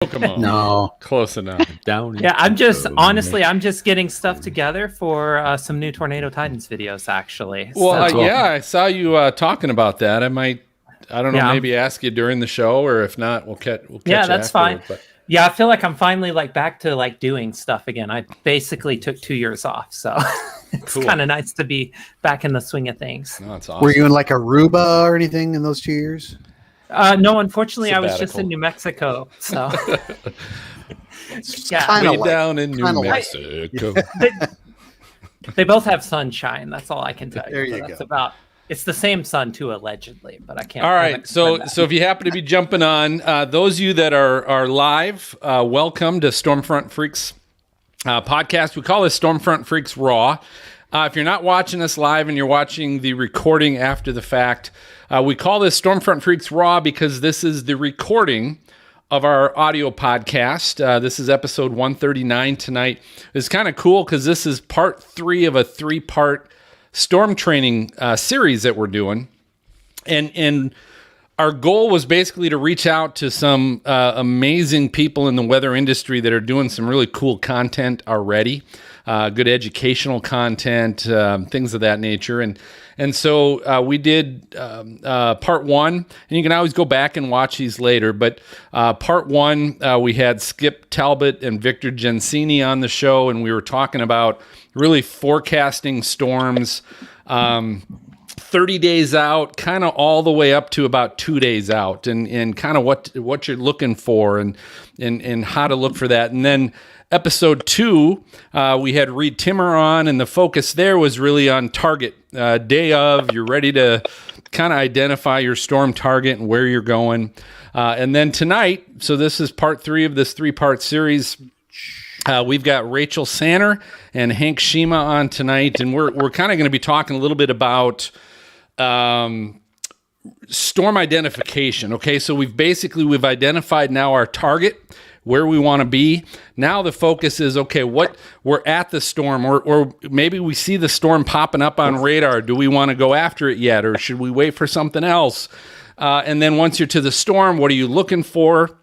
Come on. No. Close enough. Down. Yeah, I'm just getting stuff together for some new Tornado Titans videos, actually. Well, So- yeah, I saw you talking about that. I don't know, Yeah. maybe ask you during the show, or if not, we'll catch Yeah, you that's afterward, fine. But Yeah, I feel like I'm finally back to doing stuff again. I basically took 2 years off, so it's Cool. kind of nice to be back in the swing of things. no, it's awesome. Were you in like Aruba or anything in those 2 years? No, unfortunately, I was just Sabbatical. in New Mexico. So Kinda Way like- down in New kinda like- Mexico? they both have sunshine. That's all I can tell you. There you So that's go. about. It's the same sun too, allegedly, but I can't. All I right, haven't so confirmed that. if you happen to be jumping on, those of you that are live, welcome to Stormfront Freaks podcast. We call this Stormfront Freaks Raw. If you're not watching us live and you're watching the recording after the fact, we call this Stormfront Freaks Raw because this is the recording of our audio podcast. This is episode 139 tonight. It's kind of cool because this is part 3 of a 3-part storm training series that we're doing. And our goal was basically to reach out to some amazing people in the weather industry that are doing some really cool content already, good educational content, things of that nature. And so we did part 1, and you can always go back and watch these later. But part 1, we had Skip Talbot and Victor Gensini on the show, and we were talking about really forecasting storms 30 days out, kind of all the way up to about 2 days out, and kind of what you're looking for and how to look for that. And then episode 2, we had Reed Timmer on, and the focus there was really on target. Day of, you're ready to kind of identify your storm target and where you're going. And then tonight, so this is part 3 of this 3-part series. We've got Raychel Sanner and Hank Schyma on tonight, and we're kind of going to be talking a little bit about storm identification. Okay, so we've identified now our target, where we want to be. Now the focus is, okay, what we're at the storm, or maybe we see the storm popping up on radar. Do we want to go after it yet, or should we wait for something else? And then once you're to the storm, what are you looking for?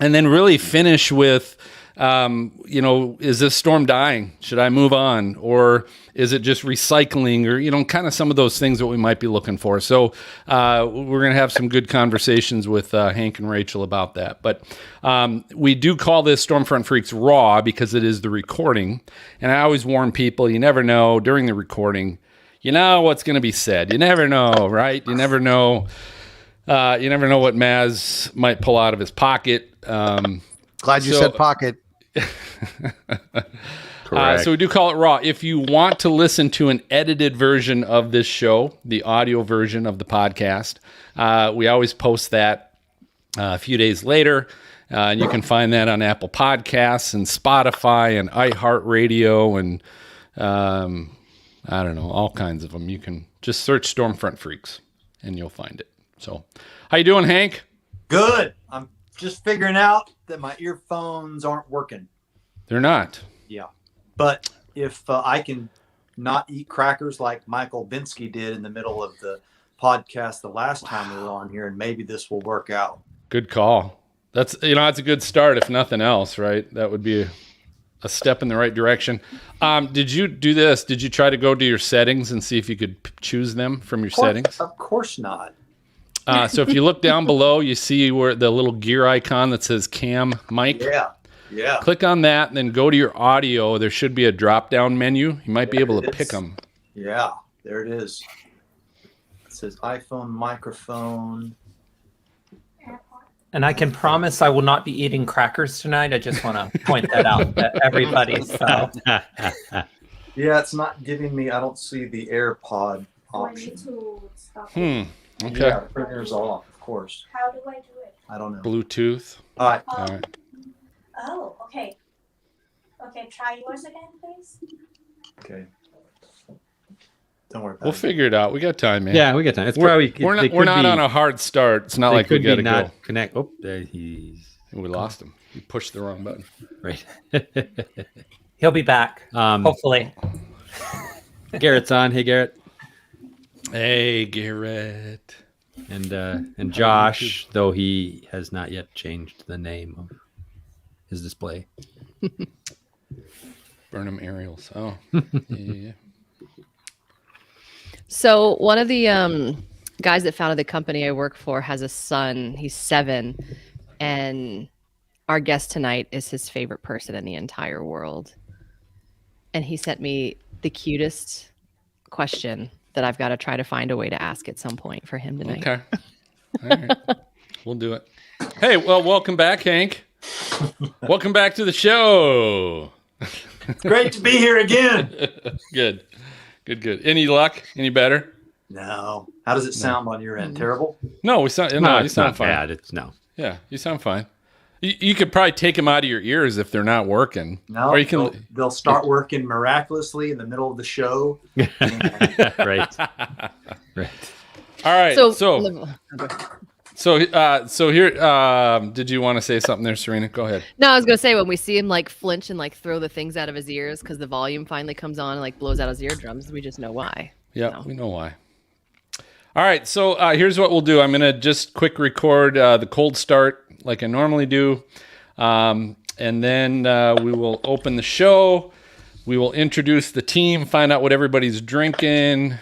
And then really finish with, is this storm dying? Should I move on? Or is it just recycling? Or, kind of some of those things that we might be looking for. So we're going to have some good conversations with Hank and Raychel about that. But we do call this Stormfront Freaks Raw because it is the recording. And I always warn people, you never know during the recording, what's going to be said. You never know, right? You never know. You never know what Maz might pull out of his pocket. Glad you said pocket. So we do call it Raw. If you want to listen to an edited version of this show, the audio version of the podcast, we always post that a few days later. And you can find that on Apple Podcasts and Spotify and iHeartRadio and I don't know, all kinds of them. You can just search Stormfront Freaks and you'll find it. So how you doing, Hank? Good. I'm just figuring out that my earphones aren't working. They're not. Yeah. But if I can not eat crackers like Michael Binsky did in the middle of the podcast the last time we were on here, and maybe this will work out. Good call. That's a good start, if nothing else, right? That would be a step in the right direction. Did you do this? Did you try to go to your settings and see if you could choose them from your settings? Of course not. So if you look down below, you see where the little gear icon that says cam mic. Yeah. Click on that and then go to your audio. There should be a drop-down menu. You might be able to pick them. Yeah, there it is. It says iPhone microphone. And I can promise I will not be eating crackers tonight. I just want to point that out to everybody. So Yeah, it's not giving me, I don't see the AirPod option. Okay. Yeah, printer's off, of course. How do I do it? I don't know. Bluetooth. All right. All right. Oh, okay. Okay, try yours again, please. Okay. Don't worry about We'll it. figure it out. We got time, man. Yeah, we got time. It's We're probably we're not on a hard start. It's not like we got to go. Connect. Oh, there he's We lost him. We pushed the wrong button. right. he'll be back, hopefully. Garrett's on. Hey, Garrett. Hey, Garrett. And Josh, though he has not yet changed the name of his display. Burnham Aerials. Oh, yeah. So one of the guys that founded the company I work for has a son. He's 7, and our guest tonight is his favorite person in the entire world. And he sent me the cutest question that I've got to try to find a way to ask at some point for him tonight. Okay. All right. We'll do it. Hey, well, welcome back, Hank. Welcome back to the show. It's great to be here again. Good. Any luck? Any better? No. How does it sound on your end? Terrible? No, you sound It's fine. not bad. It's no. Yeah, you sound fine. You could probably take them out of your ears if they're not working. No, or you can. they'll start working miraculously in the middle of the show. Right. Right. All right. So here. Did you want to say something there, Serena? Go ahead. No, I was gonna say when we see him like flinch and like throw the things out of his ears because the volume finally comes on and like blows out his eardrums, we just know why. Yeah, we know why. All right, so here's what we'll do. I'm gonna just quick record the cold start like I normally do, and then we will open the show. We will introduce the team, find out what everybody's drinking,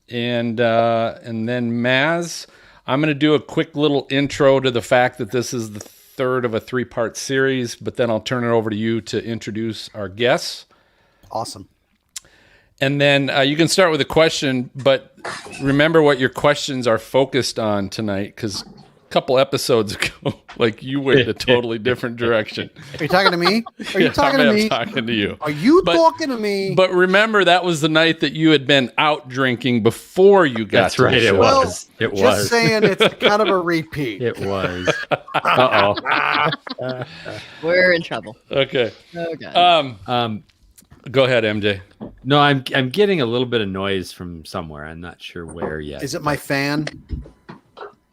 and then Maz. I'm going to do a quick little intro to the fact that this is the third of a 3-part series, but then I'll turn it over to you to introduce our guests. Awesome. And then you can start with a question, but remember what your questions are focused on tonight, because a couple episodes ago, like you went in a totally different direction. Are you talking to me? Are you talking to me? I'm talking to you. Are you talking to me? But remember, that was the night that you had been out drinking before you got That's to right. the show. It was. It was. Just saying, it's kind of a repeat. It was. Uh-oh. We're in trouble. Okay. Oh god. Go ahead, MJ. No, I'm getting a little bit of noise from somewhere. I'm not sure where yet. Is it my fan?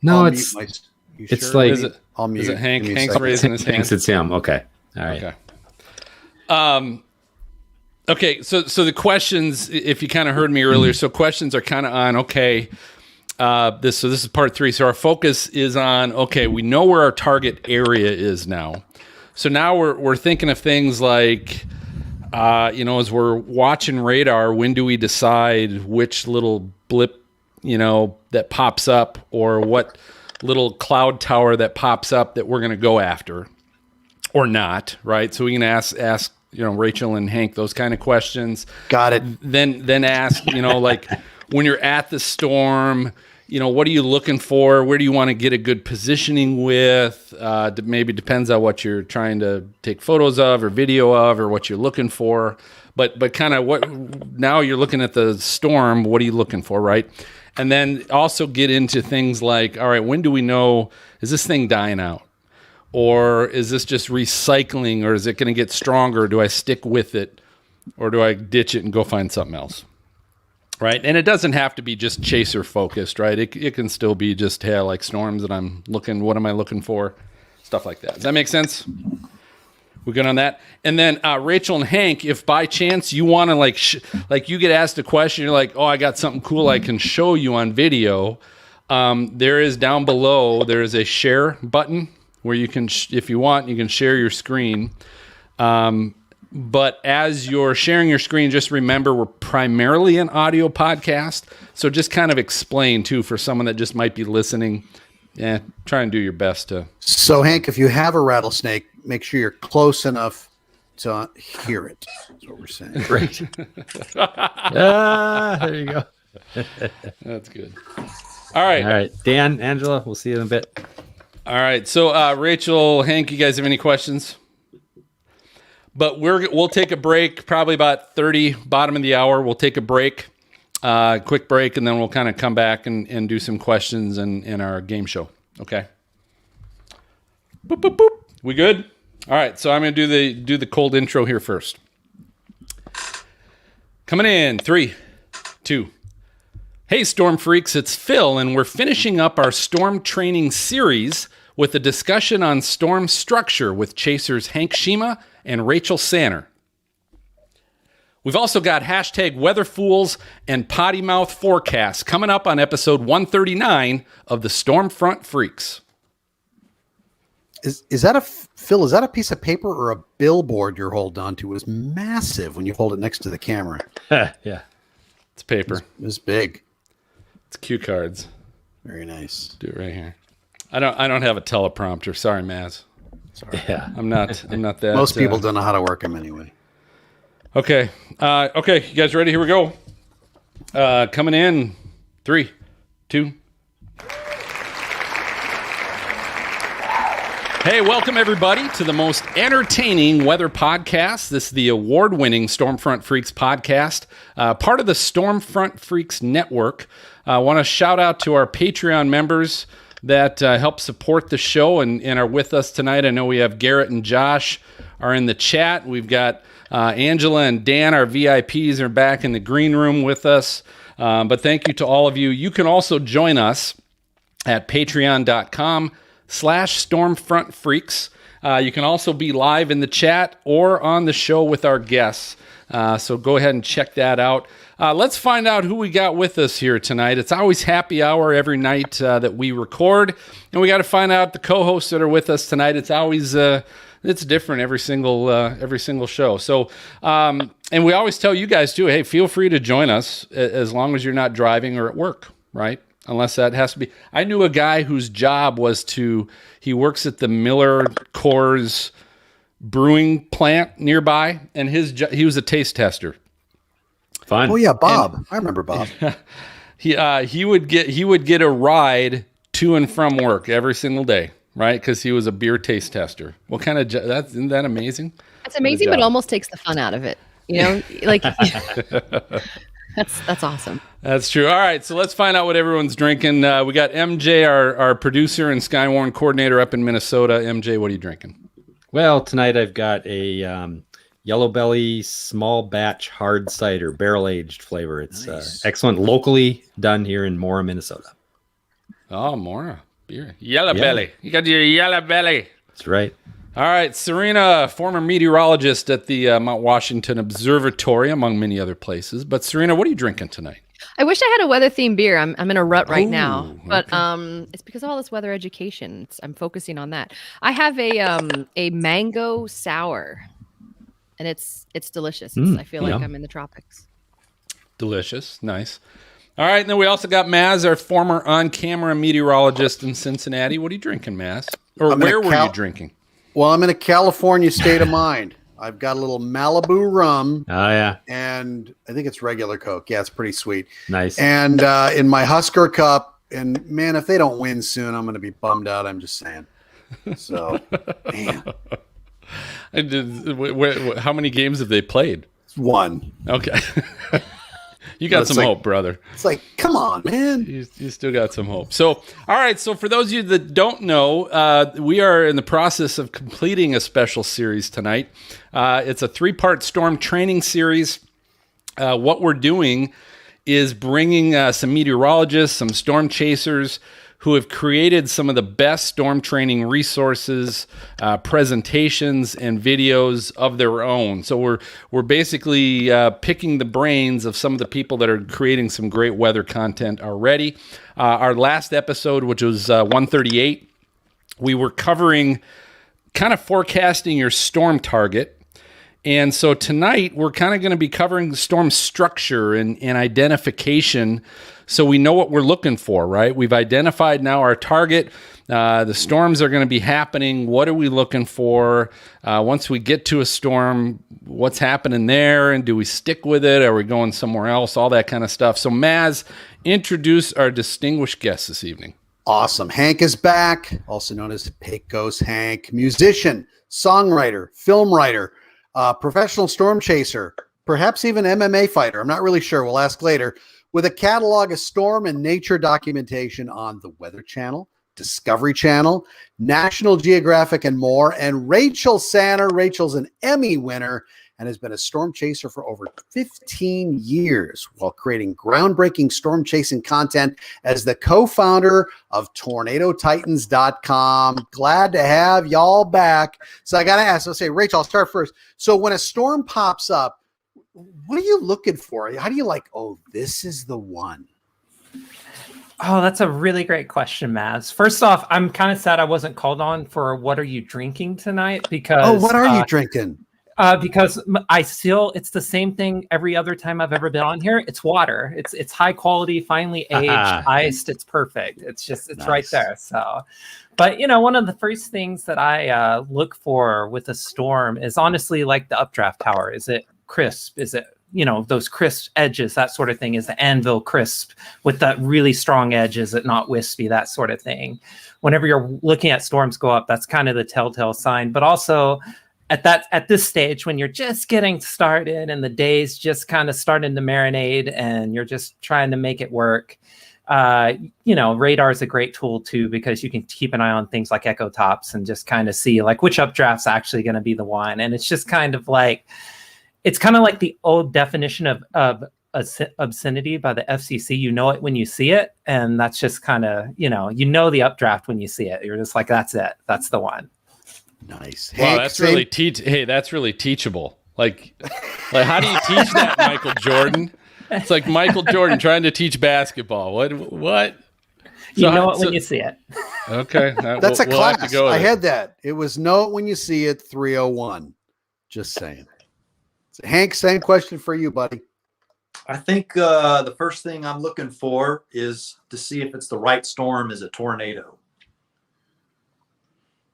No, I'll it's mute you it's sure? like- Is it I'll mute. is it Hank? Give me a Hank's second. raising his hand. thinks it's him. Okay. All right. Okay. Okay. So the questions, if you kind of heard me earlier, so questions are kind of on, okay, this is part 3. So our focus is on, okay, we know where our target area is now. So now we're thinking of things like, as we're watching radar, when do we decide which little blip, that pops up, or what little cloud tower that pops up that we're going to go after or not, right? So we can ask Raychel and Hank those kind of questions. Got it. Then ask, like when you're at the storm, what are you looking for? Where do you want to get a good positioning with? Maybe depends on what you're trying to take photos of or video of, or what you're looking for. But kind of what, now you're looking at the storm, what are you looking for, right? And then also get into things like, all right, when do we know, is this thing dying out? Or is this just recycling, or is it going to get stronger? Do I stick with it, or do I ditch it and go find something else? Right? And it doesn't have to be just chaser focused, right? It can still be just, hey, I like storms and I'm looking, what am I looking for? Stuff like that. Does that make sense? We're good on that? And then Raychel and Hank, if by chance you want to like you get asked a question, you're like, oh, I got something cool I can show you on video. There is down below, there is a share button where you can, if you want, you can share your screen. But as you're sharing your screen, just remember we're primarily an audio podcast. So just kind of explain too, for someone that just might be listening. Yeah, try and do your best to. So, Hank, if you have a rattlesnake, make sure you're close enough to hear it. That's what we're saying. Right. There you go. That's good. All right. All right. Dan, Angela, we'll see you in a bit. All right. So, Raychel, Hank, you guys have any questions? But we'll take a break, probably about 30, bottom of the hour. We'll take a break, quick break, and then we'll kind of come back and do some questions in our game show. Okay. Boop, boop, boop. We good? All right. So I'm going to do the cold intro here first. Coming in, 3, 2. Hey, Storm Freaks, it's Phil, and we're finishing up our storm training series with a discussion on storm structure with chasers Hank Schyma and Raychel Sanner. We've also got hashtag WeatherFools and Potty Mouth Forecast coming up on episode 139 of the Stormfront Freaks. Is that Phil? Is that a piece of paper or a billboard you're holding on to? It was massive when you hold it next to the camera. Yeah. It's paper. It was big. It's cue cards. Very nice. Do it right here. I don't have a teleprompter. Sorry, Maz. Sorry. Yeah. I'm not that. Most people don't know how to work them anyway. Okay. Okay. You guys ready? Here we go. Coming in. 3, 2. Hey, welcome everybody to the most entertaining weather podcast. This is the award-winning Stormfront Freaks podcast, part of the Stormfront Freaks network. I want to shout out to our Patreon members that help support the show and are with us tonight. I know we have Garrett and Josh are in the chat. We've got Angela and Dan, our VIPs, are back in the green room with us. But thank you to all of you. You can also join us at patreon.com/Stormfront Freaks. You can also be live in the chat or on the show with our guests. So go ahead and check that out. Let's find out who we got with us here tonight. It's always happy hour every night that we record, and we got to find out the co-hosts that are with us tonight. It's always it's different every single show. So, and we always tell you guys too, hey, feel free to join us as long as you're not driving or at work, right? Unless that has to be. I knew a guy whose job was he works at the Miller Coors brewing plant nearby, and he was a taste tester. Fun. Oh yeah, Bob. I remember Bob. He would get a ride to and from work every single day, right? Because he was a beer taste tester. What kind of isn't that amazing? It's amazing, but almost takes the fun out of it. You know, like that's awesome. That's true. All right, so let's find out what everyone's drinking. We got MJ, our producer and Skywarn coordinator up in Minnesota. MJ, what are you drinking? Well, tonight I've got a Yellow Belly small batch hard cider, barrel aged flavor. It's Nice. Excellent, locally done here in Mora, Minnesota. Oh, Mora beer. Yellow Belly. You got your Yellow Belly. That's right. All right, Serena, former meteorologist at the Mount Washington Observatory, among many other places. But Serena, what are you drinking tonight? I wish I had a weather themed beer. I'm in a rut right now, Ooh, but it's because of all this weather education. I'm focusing on that. I have a mango sour, and it's delicious. I feel like I'm in the tropics. Delicious. Nice. All right, and then we also got Maz, our former on-camera meteorologist in Cincinnati. What are you drinking, Maz? Or where were you drinking? Well, I'm in a California state of mind. I've got a little Malibu rum. Oh, yeah. And I think it's regular Coke. Yeah, it's pretty sweet. Nice. And in my Husker cup. And man, if they don't win soon, I'm going to be bummed out. I'm just saying. So, man. How many games have they played? It's one. Okay. You got some hope, brother. It's like, come on, man. You still got some hope. So, all right. So for those of you that don't know, we are in the process of completing a special series tonight. It's a 3-part storm training series. What we're doing is bringing some meteorologists, some storm chasers who have created some of the best storm training resources, presentations, and videos of their own. So we're basically picking the brains of some of the people that are creating some great weather content already. Our last episode, which was 138, we were covering kind of forecasting your storm target. And so tonight, we're kind of going to be covering the storm structure and identification so we know what we're looking for, right? We've identified now our target. The storms are going to be happening. What are we looking for? Once we get to a storm, what's happening there? And do we stick with it? Are we going somewhere else? All that kind of stuff. So Maz, introduce our distinguished guest this evening. Awesome. Hank is back, also known as Pecos Hank, musician, songwriter, film writer, professional storm chaser, perhaps even MMA fighter. I'm not really sure. We'll ask later. With a catalog of storm and nature documentation on the Weather Channel, Discovery Channel, National Geographic, and more. And Raychel Sanner. Rachel's an Emmy winner and has been a storm chaser for over 15 years while creating groundbreaking storm chasing content as the co-founder of TornadoTitans.com. Glad to have y'all back. So I got to ask, I'll say, Rachel, I'll start first. So when a storm pops up, what are you looking for? How do you like, oh, this is the one? Oh, that's a really great question, Maz. First off, I'm kind of sad I wasn't called on for what are you drinking tonight because Oh, what are you drinking? Because it's the same thing every other time I've ever been on here. It's water. It's high quality, finely aged, iced. It's perfect. It's Nice. right there. So, but one of the first things that I look for with a storm is honestly like the updraft tower. Is it crisp? Is it those crisp edges, that sort of thing? Is the anvil crisp with that really strong edge? Is it not wispy? That sort of thing. Whenever you're looking at storms go up, that's kind of the telltale sign. But also at this stage, when you're just getting started and the day's just kind of starting to marinate and you're just trying to make it work, radar is a great tool too, because you can keep an eye on things like echo tops and just kind of see like which updraft's actually going to be the one. And it's just kind of like, it's kind of like the old definition of obscenity by the FCC. You know it when you see it, and that's just kind of the updraft when you see it. You're just like, that's it, that's the one. Nice. Wow, that's really that's really teachable. Like how do you teach that, Michael Jordan? It's like Michael Jordan trying to teach basketball. What? You know it when you see it. Okay, That's a class. Have to go with I it. had that. It was know it when you see it. 301. Just saying. So, Hank, same question for you, buddy. I think the first thing I'm looking for is to see if it's the right storm is a tornado.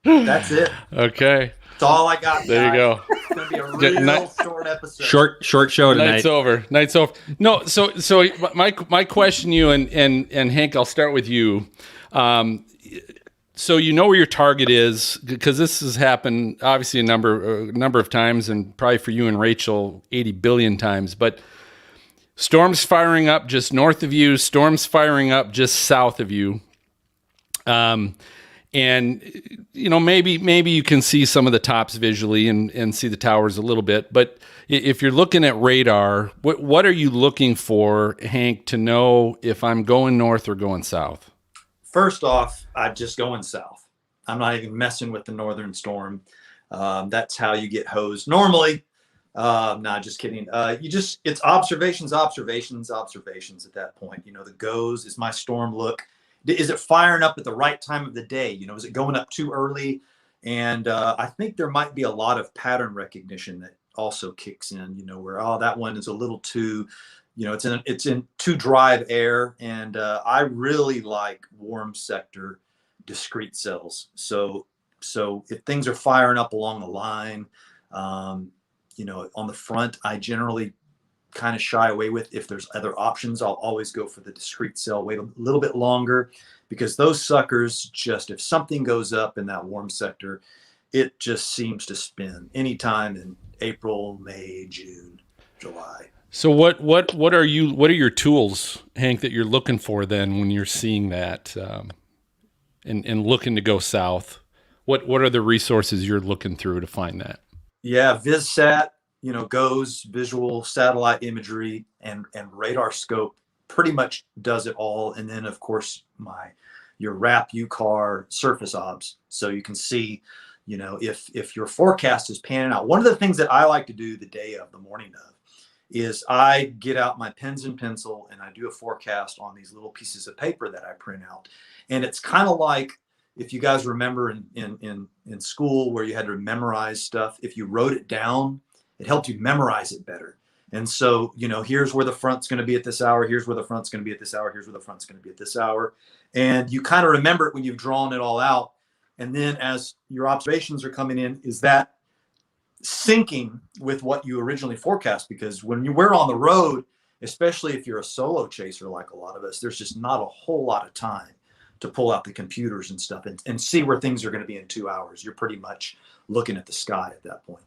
That's it. Okay, That's all I got. there you go. It's going to be a real short episode. Short show tonight. Night's over. No, so my question, you and Hank, I'll start with you. So you know where your target is, because this has happened obviously a number of times, and probably for you and Raychel 80 billion times. But storms firing up just north of you, storms firing up just south of you. And maybe you can see some of the tops visually and see the towers a little bit. But if you're looking at radar, what are you looking for, Hank, to know if I'm going north or going south? First off, I'm just going south. I'm not even messing with the northern storm. That's how you get hosed normally. Nah, just kidding. It's observations at that point. The goes, is my storm look? Is it firing up at the right time of the day? Is it going up too early? And I think there might be a lot of pattern recognition that also kicks in, where, that one is a little too, it's in too dry of air. And I really like warm sector discrete cells. So if things are firing up along the line, on the front, I generally kind of shy away with. If there's other options, I'll always go for the discrete cell, wait a little bit longer, because those suckers, just if something goes up in that warm sector, it just seems to spin anytime in April, May, June, July. So what are your tools, Hank, that you're looking for then when you're seeing that and looking to go south? What are the resources you're looking through to find that? Yeah, VisSat, goes visual satellite imagery, and radar scope pretty much does it all. And then of course your RAP UCAR surface obs. So you can see, if your forecast is panning out. One of the things that I like to do the day of, the morning of, is I get out my pens and pencil and I do a forecast on these little pieces of paper that I print out. And it's kind of like, if you guys remember in school where you had to memorize stuff, if you wrote it down, it helped you memorize it better. And so, here's where the front's going to be at this hour. Here's where the front's going to be at this hour. Here's where the front's going to be at this hour. And you kind of remember it when you've drawn it all out. And then as your observations are coming in, is that syncing with what you originally forecast? Because when we're on the road, especially if you're a solo chaser like a lot of us, there's just not a whole lot of time to pull out the computers and stuff and see where things are going to be in 2 hours. You're pretty much looking at the sky at that point.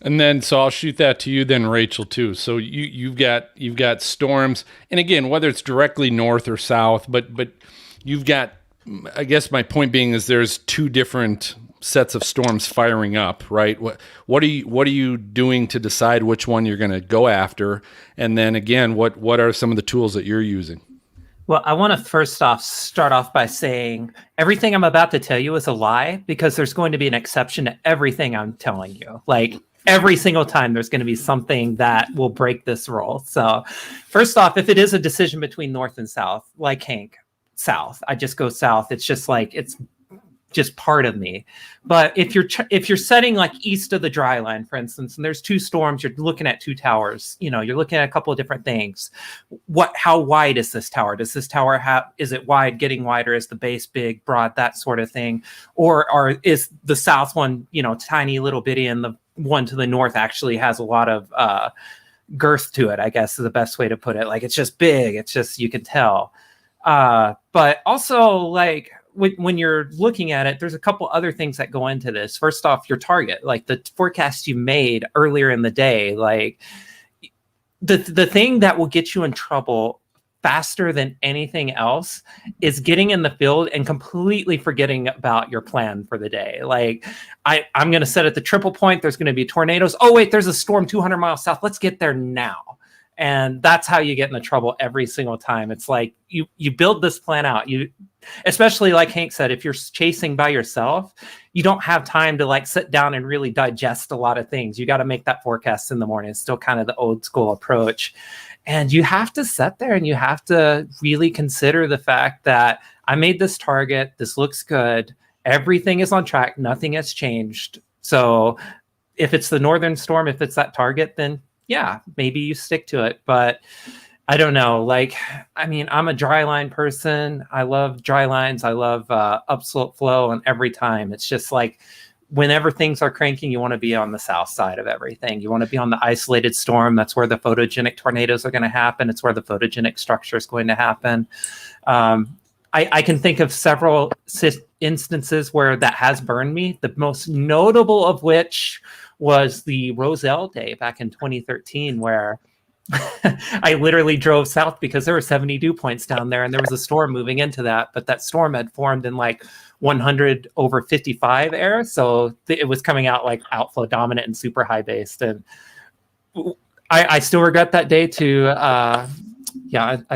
And then, so I'll shoot that to you then, Raychel, too. So you've got storms, and again, whether it's directly north or south, but you've got, I guess my point being is there's two different sets of storms firing up, right? What are you doing to decide which one you're going to go after? And then again, what are some of the tools that you're using? Well, I want to first off start off by saying everything I'm about to tell you is a lie, because there's going to be an exception to everything I'm telling you. Like every single time there's going to be something that will break this rule. So first off, if it is a decision between north and south, like Hank, south. I just go south. It's just like, it's just part of me. But if you're setting like east of the dry line, for instance, and there's two storms, you're looking at two towers, you know, you're looking at a couple of different things. How wide is this tower? Does this tower is it wide, getting wider? Is the base big, broad, that sort of thing? Or is the south one, you know, tiny little bitty, and the one to the north actually has a lot of girth to it, I guess is the best way to put it. Like, it's just big. It's just, you can tell. But also, like, when you're looking at it, there's a couple other things that go into this. First off, your target, like the forecast you made earlier in the day, like the thing that will get you in trouble faster than anything else is getting in the field and completely forgetting about your plan for the day. Like, I'm going to set at the triple point. There's going to be tornadoes. Oh, wait, there's a storm 200 miles south. Let's get there now. And that's how you get into trouble every single time. It's like you build this plan out. Especially like Hank said, if you're chasing by yourself, you don't have time to like sit down and really digest a lot of things. You got to make that forecast in the morning. It's still kind of the old school approach. And you have to sit there and you have to really consider the fact that I made this target. This looks good. Everything is on track. Nothing has changed. So if it's the northern storm, if it's that target, then yeah, maybe you stick to it. But I don't know. Like, I mean, I'm a dry line person. I love dry lines. I love upslope flow. And every time it's just like, whenever things are cranking, you want to be on the south side of everything. You want to be on the isolated storm. That's where the photogenic tornadoes are going to happen. It's where the photogenic structure is going to happen. I can think of several instances where that has burned me. The most notable of which was the Roselle Day back in 2013, where I literally drove south because there were 70 dew points down there and there was a storm moving into that, but that storm had formed in like 100 over 55 air. So it was coming out like outflow dominant and super high based. And I still regret that day too. I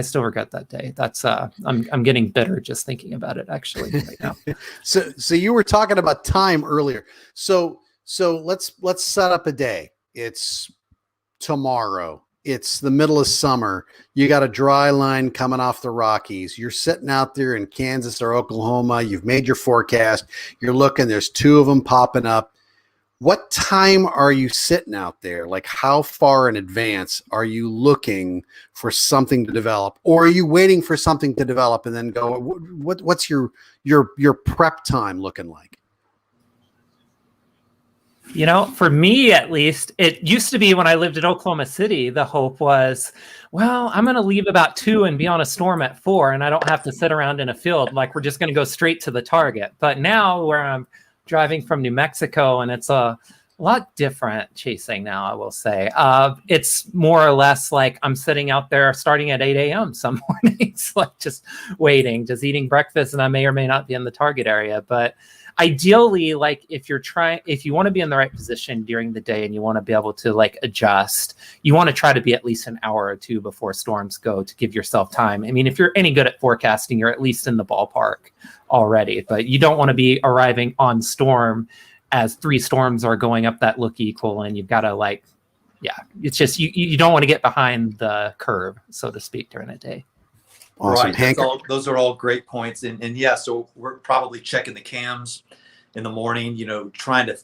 still regret that day. That's I'm getting bitter just thinking about it actually right now. So you were talking about time earlier. So let's set up a day. It's tomorrow. It's the middle of summer. You got a dry line coming off the Rockies. You're sitting out there in Kansas or Oklahoma. You've made your forecast. You're looking, there's two of them popping up. What time are you sitting out there? Like, how far in advance are you looking for something to develop? Or are you waiting for something to develop and then go, what's your prep time looking like? You know, for me, at least, it used to be when I lived in Oklahoma City, the hope was, well, I'm going to leave about 2 and be on a storm at 4, and I don't have to sit around in a field. Like, we're just going to go straight to the target. But now where I'm driving from New Mexico, and it's a lot different chasing now, I will say. It's more or less like I'm sitting out there starting at 8 a.m. some mornings, like just waiting, just eating breakfast, and I may or may not be in the target area. But ideally, like if you want to be in the right position during the day and you want to be able to like adjust, you want to try to be at least an hour or 2 before storms go to give yourself time. I mean, if you're any good at forecasting, you're at least in the ballpark already, but you don't want to be arriving on storm as 3 storms are going up that look equal. And you've got to it's just, you don't want to get behind the curve, so to speak, during a day. Awesome. Right. Those are all great points. And yeah, so we're probably checking the cams in the morning, trying to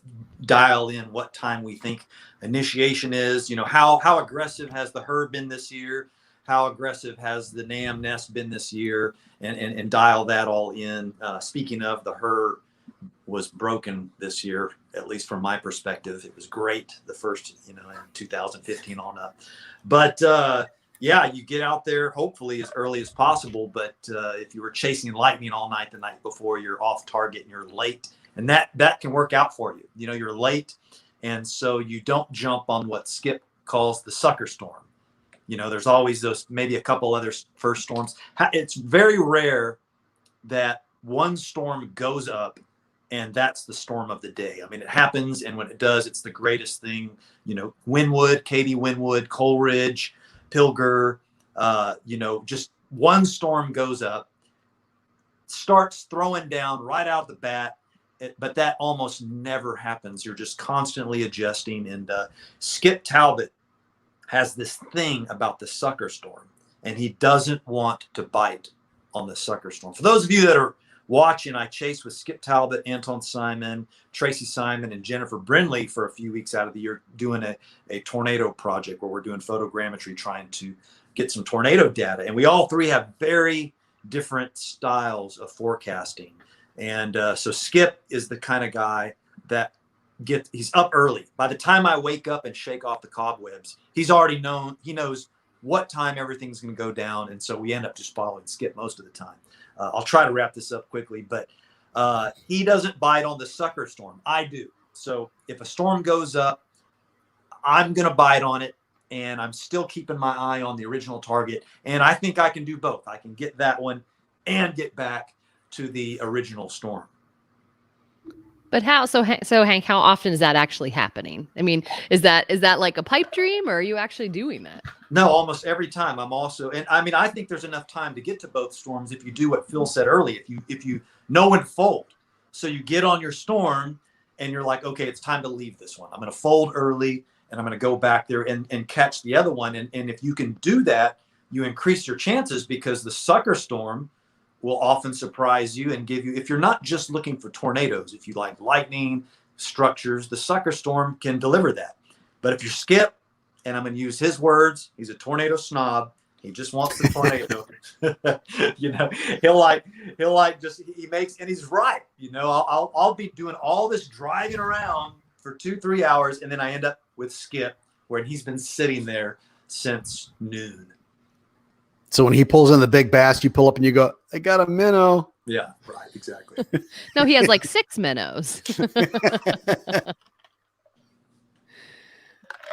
dial in what time we think initiation is, how aggressive has the herd been this year? How aggressive has the NAM nest been this year? And dial that all in. Speaking of, the herd was broken this year, at least from my perspective. It was great the first, in 2015 on up. But, yeah, you get out there hopefully as early as possible. But if you were chasing lightning all night the night before, you're off target and you're late. And that can work out for you. You're late. And so you don't jump on what Skip calls the sucker storm. There's always those, maybe a couple other first storms. It's very rare that one storm goes up and that's the storm of the day. I mean, it happens. And when it does, it's the greatest thing. Wynwood, Katy Wynwood, Coleridge, Pilger, just one storm goes up, starts throwing down right out the bat, but that almost never happens. You're just constantly adjusting. And Skip Talbot has this thing about the sucker storm, and he doesn't want to bite on the sucker storm. For those of you that are watching, I chased with Skip Talbot, Anton Simon, Tracy Simon, and Jennifer Brindley for a few weeks out of the year doing a tornado project where we're doing photogrammetry, trying to get some tornado data. And we all three have very different styles of forecasting. And so Skip is the kind of guy that he's up early. By the time I wake up and shake off the cobwebs, he knows what time everything's going to go down. And so we end up just following Skip most of the time. I'll try to wrap this up quickly, but he doesn't bite on the sucker storm. I do. So if a storm goes up, I'm going to bite on it, and I'm still keeping my eye on the original target. And I think I can do both. I can get that one and get back to the original storm. But how? So Hank, how often is that actually happening? I mean, is that like a pipe dream, or are you actually doing that? No, almost every time. I think there's enough time to get to both storms if you do what Phil said early. If you know when to fold, so you get on your storm and you're like, okay, it's time to leave this one. I'm going to fold early and I'm going to go back there and catch the other one. And if you can do that, you increase your chances, because the sucker storm will often surprise you and give you, if you're not just looking for tornadoes, if you like lightning structures, the sucker storm can deliver that. But if you're Skip, and I'm going to use his words, he's a tornado snob. He just wants the tornado. He makes, and he's right. I'll be doing all this driving around for 2-3 hours, and then I end up with Skip, where he's been sitting there since noon. So when he pulls in the big bass, you pull up and you go, I got a minnow. Yeah, right, exactly. No, he has like 6 minnows.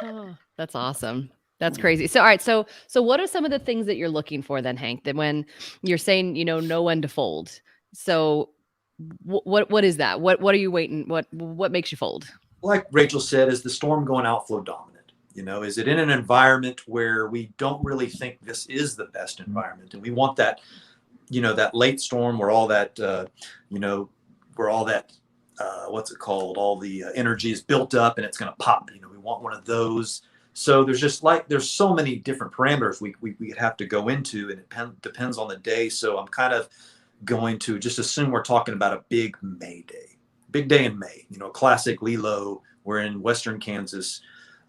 Oh, that's awesome. That's crazy. So, all right. So what are some of the things that you're looking for then, Hank, that when you're saying, know when to fold? So what is that? What are you waiting? What makes you fold? Like Rachel said, is the storm going outflow dominant? Is it in an environment where we don't really think this is the best environment? And we want that, that late storm where all that, what's it called? All the energy is built up and it's going to pop. We want one of those. So there's so many different parameters we have to go into, and it depends on the day. So I'm kind of going to just assume we're talking about a big day in May, classic Lilo. We're in Western Kansas.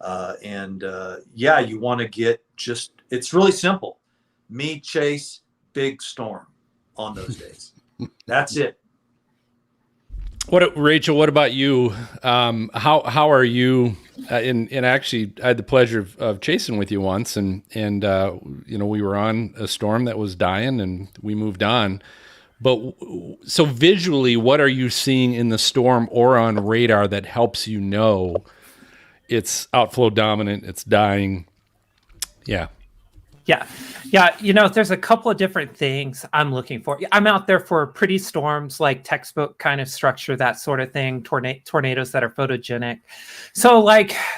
You want to get it's really simple. Me, Chase, big storm on those days. That's it. Rachel, what about you? How are you? And actually, I had the pleasure of chasing with you once, and we were on a storm that was dying, and we moved on. But so visually, what are you seeing in the storm or on radar that helps you know it's outflow dominant, it's dying? Yeah. There's a couple of different things I'm looking for. I'm out there for pretty storms, like textbook kind of structure, that sort of thing, tornadoes that are photogenic. So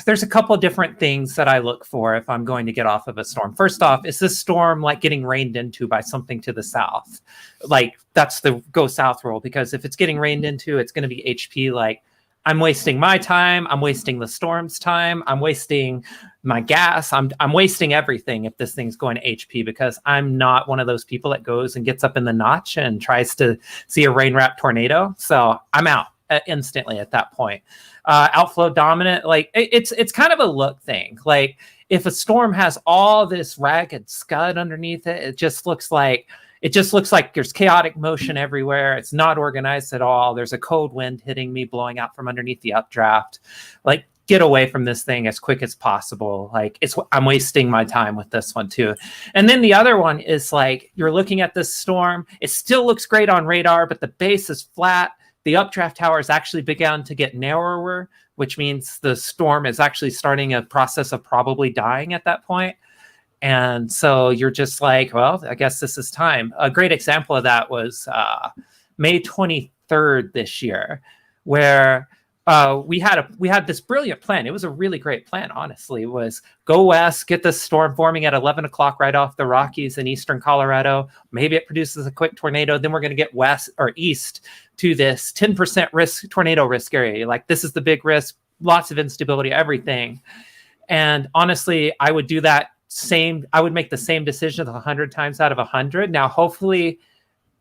there's a couple of different things that I look for if I'm going to get off of a storm. First off, is this storm getting rained into by something to the south? That's the go south rule, because if it's getting rained into, it's going to be HP. I'm wasting my time. I'm wasting the storm's time. I'm wasting my gas. I'm wasting everything if this thing's going to HP, because I'm not one of those people that goes and gets up in the notch and tries to see a rain-wrapped tornado. So I'm out instantly at that point. Outflow dominant, it's kind of a look thing. If a storm has all this ragged scud underneath it, it just looks like there's chaotic motion everywhere. It's not organized at all. There's a cold wind hitting me, blowing out from underneath the updraft. Get away from this thing as quick as possible. I'm wasting my time with this one too. And then the other one is you're looking at this storm. It still looks great on radar, but the base is flat. The updraft tower has actually begun to get narrower, which means the storm is actually starting a process of probably dying at that point. And so you're just well, I guess this is time. A great example of that was May 23rd this year, where we had this brilliant plan. It was a really great plan, honestly. It was go west, get this storm forming at 11 o'clock right off the Rockies in eastern Colorado. Maybe it produces a quick tornado. Then we're going to get west or east to this 10% tornado risk area. This is the big risk, lots of instability, everything. And honestly, I would do that I would make the same decision 100 times out of 100. Now, hopefully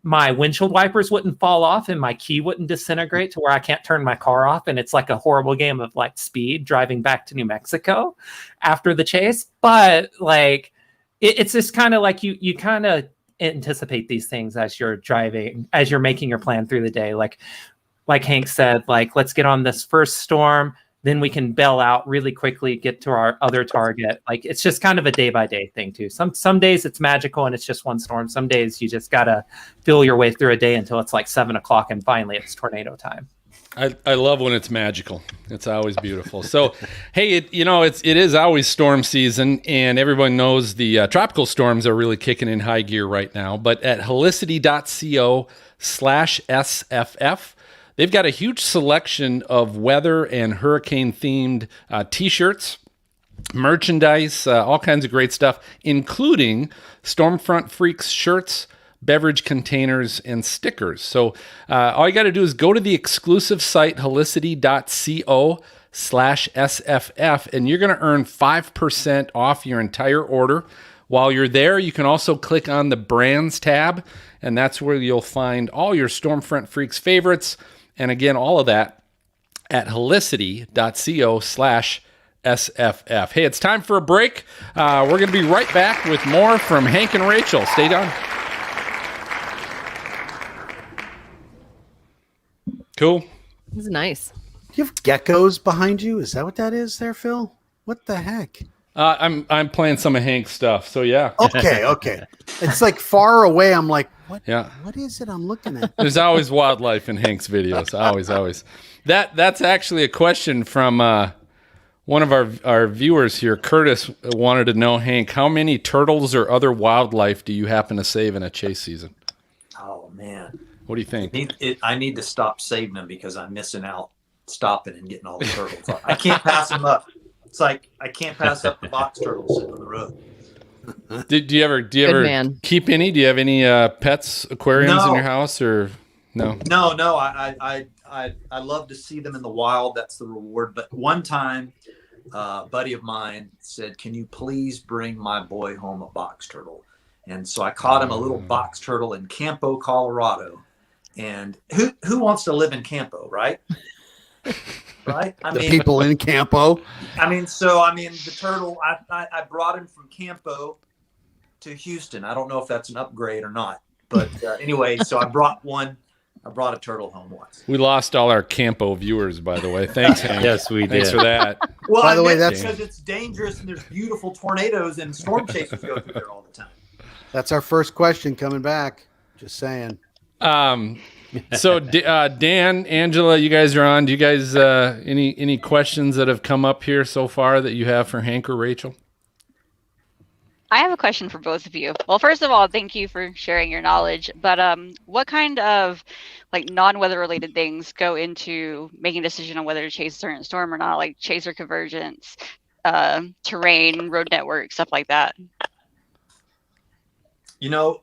my windshield wipers wouldn't fall off and my key wouldn't disintegrate to where I can't turn my car off. And it's like a horrible game of like speed driving back to New Mexico after the chase. But like, it's just kind of like you kind of anticipate these things as you're driving, as you're making your plan through the day. Like Hank said, like, let's get on this first storm. Then we can bail out really quickly, get to our other target. Like, it's just kind of a day by day thing too. Some days it's magical and it's just one storm. Some days you just gotta feel your way through a day until it's like 7 o'clock and finally it's tornado time. I love when it's magical. It's always beautiful. So, hey, it is always storm season, and everyone knows the tropical storms are really kicking in high gear right now. But at helicity.co/SFF, they've got a huge selection of weather and hurricane-themed T-shirts, merchandise, all kinds of great stuff, including Stormfront Freaks shirts, beverage containers, and stickers. So all you got to do is go to the exclusive site, helicity.co/SFF, and you're going to earn 5% off your entire order. While you're there, you can also click on the Brands tab, and that's where you'll find all your Stormfront Freaks favorites. And again, all of that at helicity.co/SFF. Hey, it's time for a break. We're going to be right back with more from Hank and Raychel. Stay on. Cool. This is nice. Do you have geckos behind you? Is that what that is there, Phil? What the heck? I'm playing some of Hank's stuff, so yeah. Okay. It's like far away. I'm like, what? Yeah. What is it I'm looking at? There's always wildlife in Hank's videos. Always. That's actually a question from one of our viewers here. Curtis wanted to know, Hank, how many turtles or other wildlife do you happen to save in a chase season? Oh man, what do you think? I need to stop saving them because I'm missing out stopping and getting all the turtles. I can't pass them up. It's like I can't pass up the box turtles sitting on the road. Do you ever keep any? Do you have any pets, aquariums in your house, or no? No. I love to see them in the wild. That's the reward. But one time, a buddy of mine said, "Can you please bring my boy home a box turtle?" And so I caught him a little box turtle in Campo, Colorado. And who wants to live in Campo, right? Right? People in Campo. The turtle, I brought him from Campo to Houston. I don't know if that's an upgrade or not. But anyway, so I brought a turtle home once. We lost all our Campo viewers, by the way. Thanks, Hank. Yes, we did. Thanks for that. Well, by the way, that's because it's dangerous and there's beautiful tornadoes and storm chasers go through there all the time. That's our first question coming back. Just saying. So Dan, Angela, you guys are on. Do you guys any questions that have come up here so far that you have for Hank or Raychel? I have a question for both of you. Well, first of all, thank you for sharing your knowledge. But what kind of like non-weather related things go into making a decision on whether to chase a certain storm or not, like chaser convergence, terrain, road network, stuff like that? You know,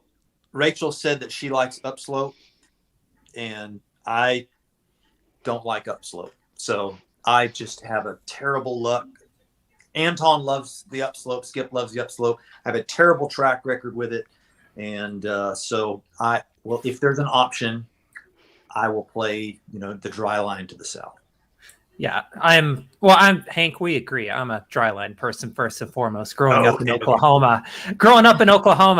Raychel said that she likes upslope, and I don't like upslope. So I just have a terrible luck. Anton loves the upslope. Skip loves the upslope. I have a terrible track record with it. And so if there's an option, I will play, the dry line to the south. Yeah, I'm Hank. We agree. I'm a dry line person first and foremost. Growing up in Oklahoma,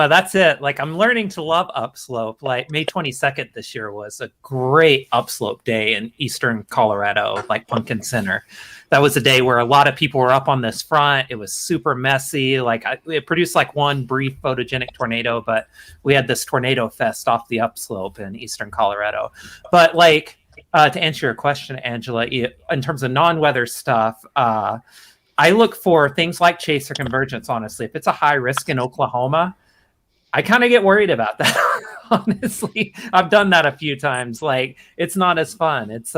that's it. Like I'm learning to love upslope. Like May 22nd this year was a great upslope day in eastern Colorado, like Pumpkin Center. That was a day where a lot of people were up on this front. It was super messy. Like it produced like one brief photogenic tornado, but we had this tornado fest off the upslope in eastern Colorado. But like. To answer your question, Angela, in terms of non-weather stuff, I look for things like chaser convergence, honestly. If it's a high risk in Oklahoma, I kind of get worried about that, honestly. I've done that a few times. Like, it's not as fun. It's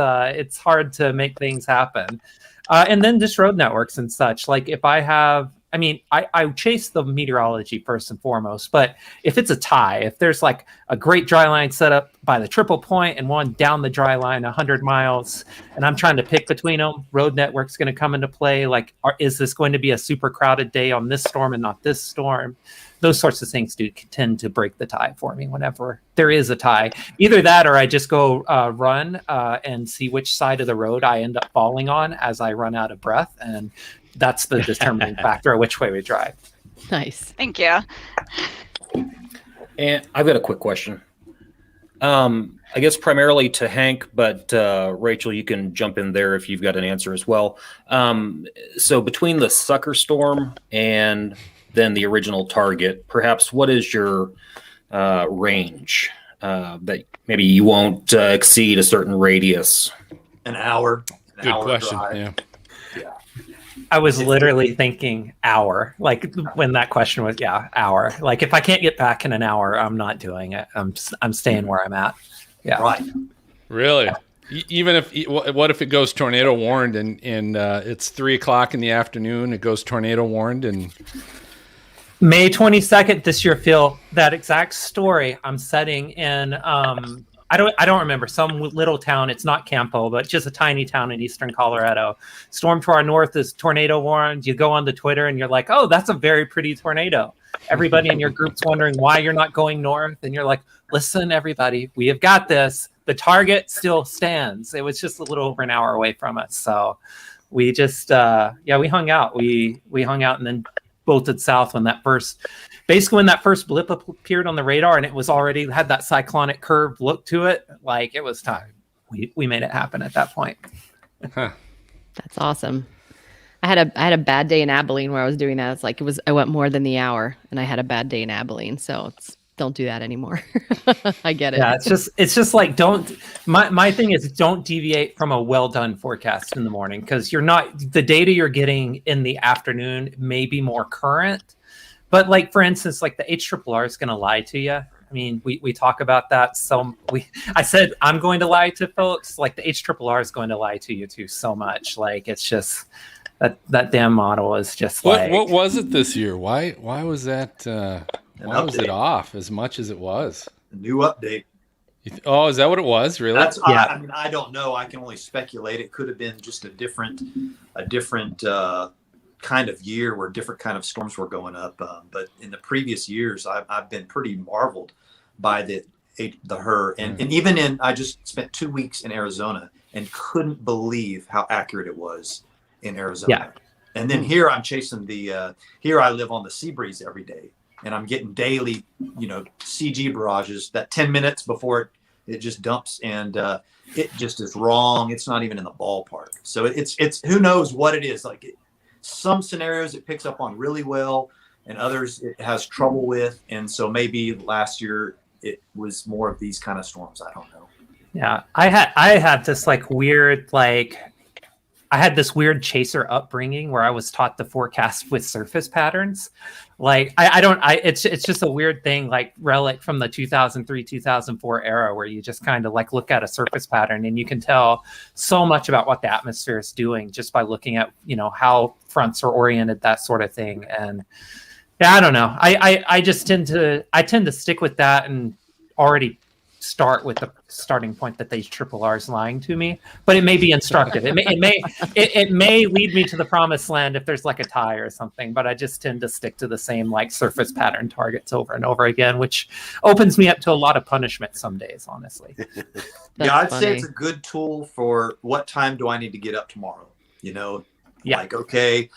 hard to make things happen. And then just road networks and such. Like, if I have... I chase the meteorology first and foremost, but if it's a tie, if there's like a great dry line setup by the triple point and one down the dry line 100 miles, and I'm trying to pick between them. Road network's going to come into play. Like, is this going to be a super crowded day on this storm and not this storm? Those sorts of things do tend to break the tie for me whenever there is a tie. Either that, or I just go run and see which side of the road I end up falling on as I run out of breath, and that's the determining factor of which way we drive. Nice. Thank you. And I've got a quick question. I guess primarily to Hank, but Rachel, you can jump in there if you've got an answer as well. So between the sucker storm and then the original target, perhaps what is your range that maybe you won't exceed a certain radius? An hour. Good question. Drive. Yeah. I was literally thinking hour, like when that question was, hour. Like if I can't get back in an hour, I'm not doing it. I'm staying where I'm at. Yeah. Right. Really? Even if, what if it goes tornado warned and it's 3:00 in the afternoon, it goes tornado warned and. May 22nd this year, Phil, that exact story I'm setting in, I don't remember, some little town. It's not Campo, but just a tiny town in eastern Colorado. Storm to our north is tornado warned. You go on the Twitter and you're like, oh, that's a very pretty tornado. Everybody in your group's wondering why you're not going north. And you're like, listen, everybody, we have got this. The target still stands. It was just a little over an hour away from us. So we just, we hung out. We hung out and then bolted south when that first blip appeared on the radar, and it was already had that cyclonic curve look to it. Like, it was time. We made it happen at that point. Huh. That's awesome. I had a bad day in Abilene where I was doing that. It's like I went more than the hour, and I had a bad day in Abilene. So don't do that anymore. I get it. Yeah, it's just like my thing is don't deviate from a well done forecast in the morning, because the data you're getting in the afternoon may be more current. But like, for instance, like the HRRR is going to lie to you. I mean, we talk about that. So I said, I'm going to lie to folks. Like the HRRR is going to lie to you too so much. Like, it's just that damn model is just like. What was it this year? Why was that? Why was it off as much as it was? A new update. Oh, is that what it was? Really? I mean, I don't know. I can only speculate. It could have been just a different kind of year where different kind of storms were going up. But in the previous years, I've been pretty marveled by the HRRR. And even I just spent 2 weeks in Arizona and couldn't believe how accurate it was in Arizona. Yeah. And then here I'm chasing here I live on the sea breeze every day. And I'm getting daily, CG barrages that 10 minutes before it just dumps, and it just is wrong. It's not even in the ballpark. So it's who knows what it is. Like some scenarios it picks up on really well, and others it has trouble with. And so maybe last year it was more of these kind of storms. I don't know. Yeah, I had this weird I had this weird chaser upbringing where I was taught to forecast with surface patterns. Like it's just a weird thing, like relic from the 2003, 2004 era, where you just kind of look at a surface pattern and you can tell so much about what the atmosphere is doing just by looking at, how fronts are oriented, that sort of thing. And yeah, I don't know. I just tend to stick with that and already start with the starting point that these HRRR is lying to me, but it may be instructive. It may lead me to the promised land if there's a tie or something, but I just tend to stick to the same surface pattern targets over and over again, which opens me up to a lot of punishment some days, honestly. Yeah, I'd say it's a good tool for what time do I need to get up tomorrow? Okay,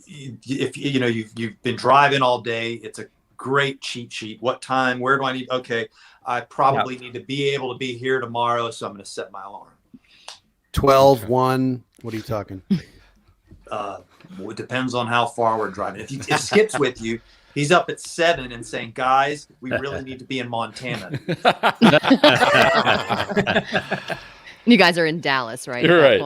if you've been driving all day, it's a great cheat sheet. What time? Where do I need? Okay, I probably need to be able to be here tomorrow, so I'm going to set my alarm. 12, 1. What are you talking? It depends on how far we're driving. If Skip's with you, he's up at 7 and saying, "Guys, we really need to be in Montana." You guys are in Dallas, right? You're right.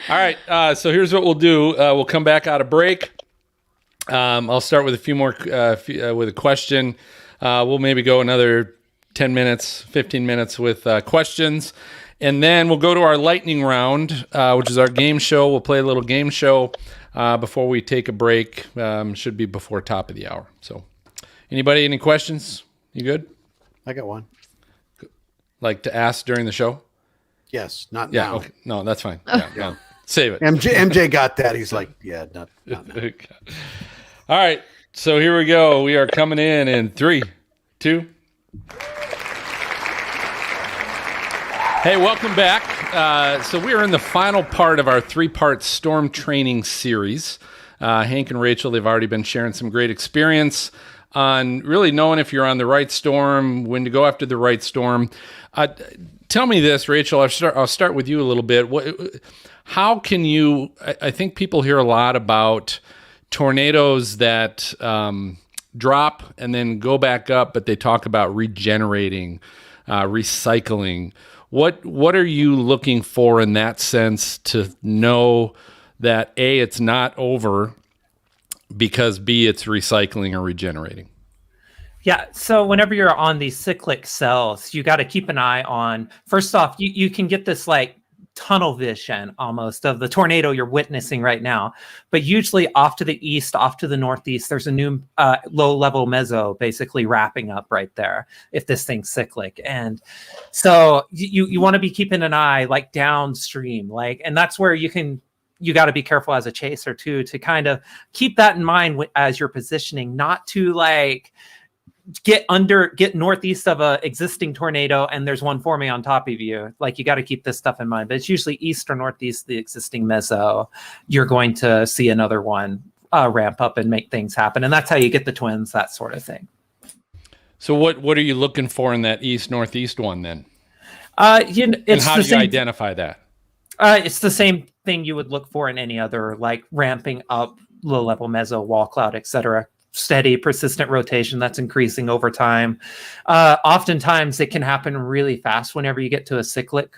All right. So here's what we'll do. We'll come back out of break. I'll start with a few more with a question. We'll maybe go another 10 minutes, 15 minutes with questions. And then we'll go to our lightning round, which is our game show. We'll play a little game show before we take a break. Should be before top of the hour. So anybody, any questions? You good? I got one. like to ask during the show? Yes, not Yeah. now. Okay. No, that's fine. Yeah. No. Save it. MJ got that. He's like, yeah, not now. All right. So here we go. We are coming in 3, 2. Hey, welcome back. So we are in the final part of our 3-part storm training series. Hank and Rachel, they've already been sharing some great experience on really knowing if you're on the right storm, when to go after the right storm. Tell me this, Rachel. I'll start with you a little bit. How can you? I think people hear a lot about tornadoes that drop and then go back up, but they talk about regenerating, recycling. What are you looking for in that sense to know that A, it's not over, because B, it's recycling or regenerating? Yeah. So whenever you're on these cyclic cells, you got to keep an eye on, first off, you can get this like tunnel vision almost of the tornado you're witnessing right now. But usually off to the east, off to the northeast, there's a new low level meso basically wrapping up right there if this thing's cyclic. And so you want to be keeping an eye like downstream, like, and that's where you got to be careful as a chaser too, to kind of keep that in mind as you're positioning, not to like get northeast of a existing tornado and there's one forming on top of you. Like, you got to keep this stuff in mind, but it's usually east or northeast the existing meso. You're going to see another one ramp up and make things happen, and that's how you get the twins, that sort of thing. So what are you looking for in that east northeast one then? It's how do you identify that? It's the same thing you would look for in any other, like ramping up low level meso, wall cloud, etc. Steady, persistent rotation that's increasing over time. Oftentimes it can happen really fast whenever you get to a cyclic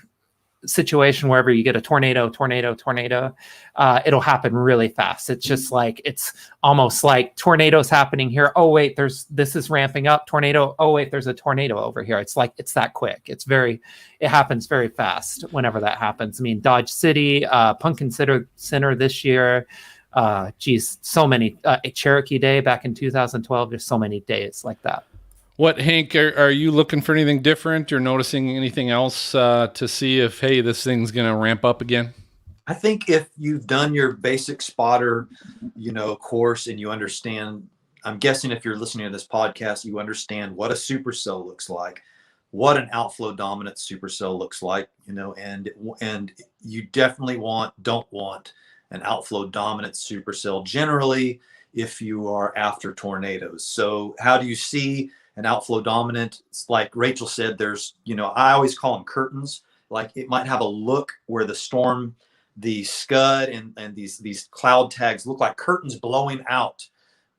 situation, wherever you get a tornado, it'll happen really fast. It's just like, it's almost like tornadoes happening here. Oh wait, this is ramping up. Tornado. Oh wait, there's a tornado over here. It's like, it's that quick. It happens very fast whenever that happens. I mean, Dodge City, Pumpkin Center this year, so many, Cherokee Day back in 2012. There's so many days like that. What, Hank, are you looking for anything different or noticing anything else to see if, hey, this thing's going to ramp up again? I think if you've done your basic spotter, course, and you understand, I'm guessing if you're listening to this podcast, you understand what a supercell looks like, what an outflow dominant supercell looks like, and you definitely don't want an outflow dominant supercell generally if you are after tornadoes. So how do you see an outflow dominant? It's like Rachel said, there's, I always call them curtains. Like, it might have a look where the storm, the scud and these cloud tags look like curtains blowing out.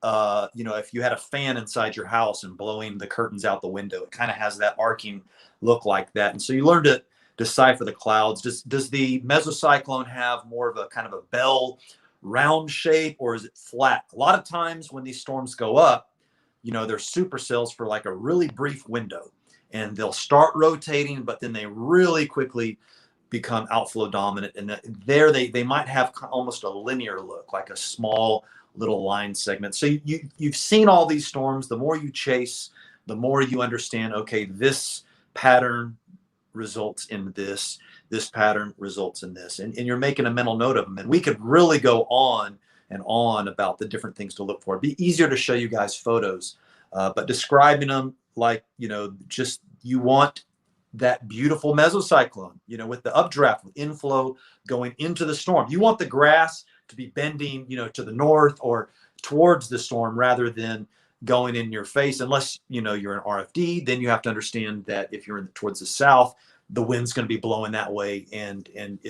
If you had a fan inside your house and blowing the curtains out the window, it kind of has that arcing look like that. And so you learn to decipher the clouds. Does the mesocyclone have more of a kind of a bell round shape, or is it flat? A lot of times when these storms go up, they're supercells for like a really brief window, and they'll start rotating, but then they really quickly become outflow dominant. And there they might have almost a linear look, like a small little line segment. So you've seen all these storms. The more you chase, the more you understand, okay, this pattern results in this pattern results in this, and you're making a mental note of them. And we could really go on and on about the different things to look for. It'd be easier to show you guys photos, but describing them, like, just, you want that beautiful mesocyclone, with the updraft, with inflow going into the storm. You want the grass to be bending, to the north or towards the storm rather than going in your face. Unless, you're an RFD, then you have to understand that if you're towards the south, the wind's going to be blowing that way, and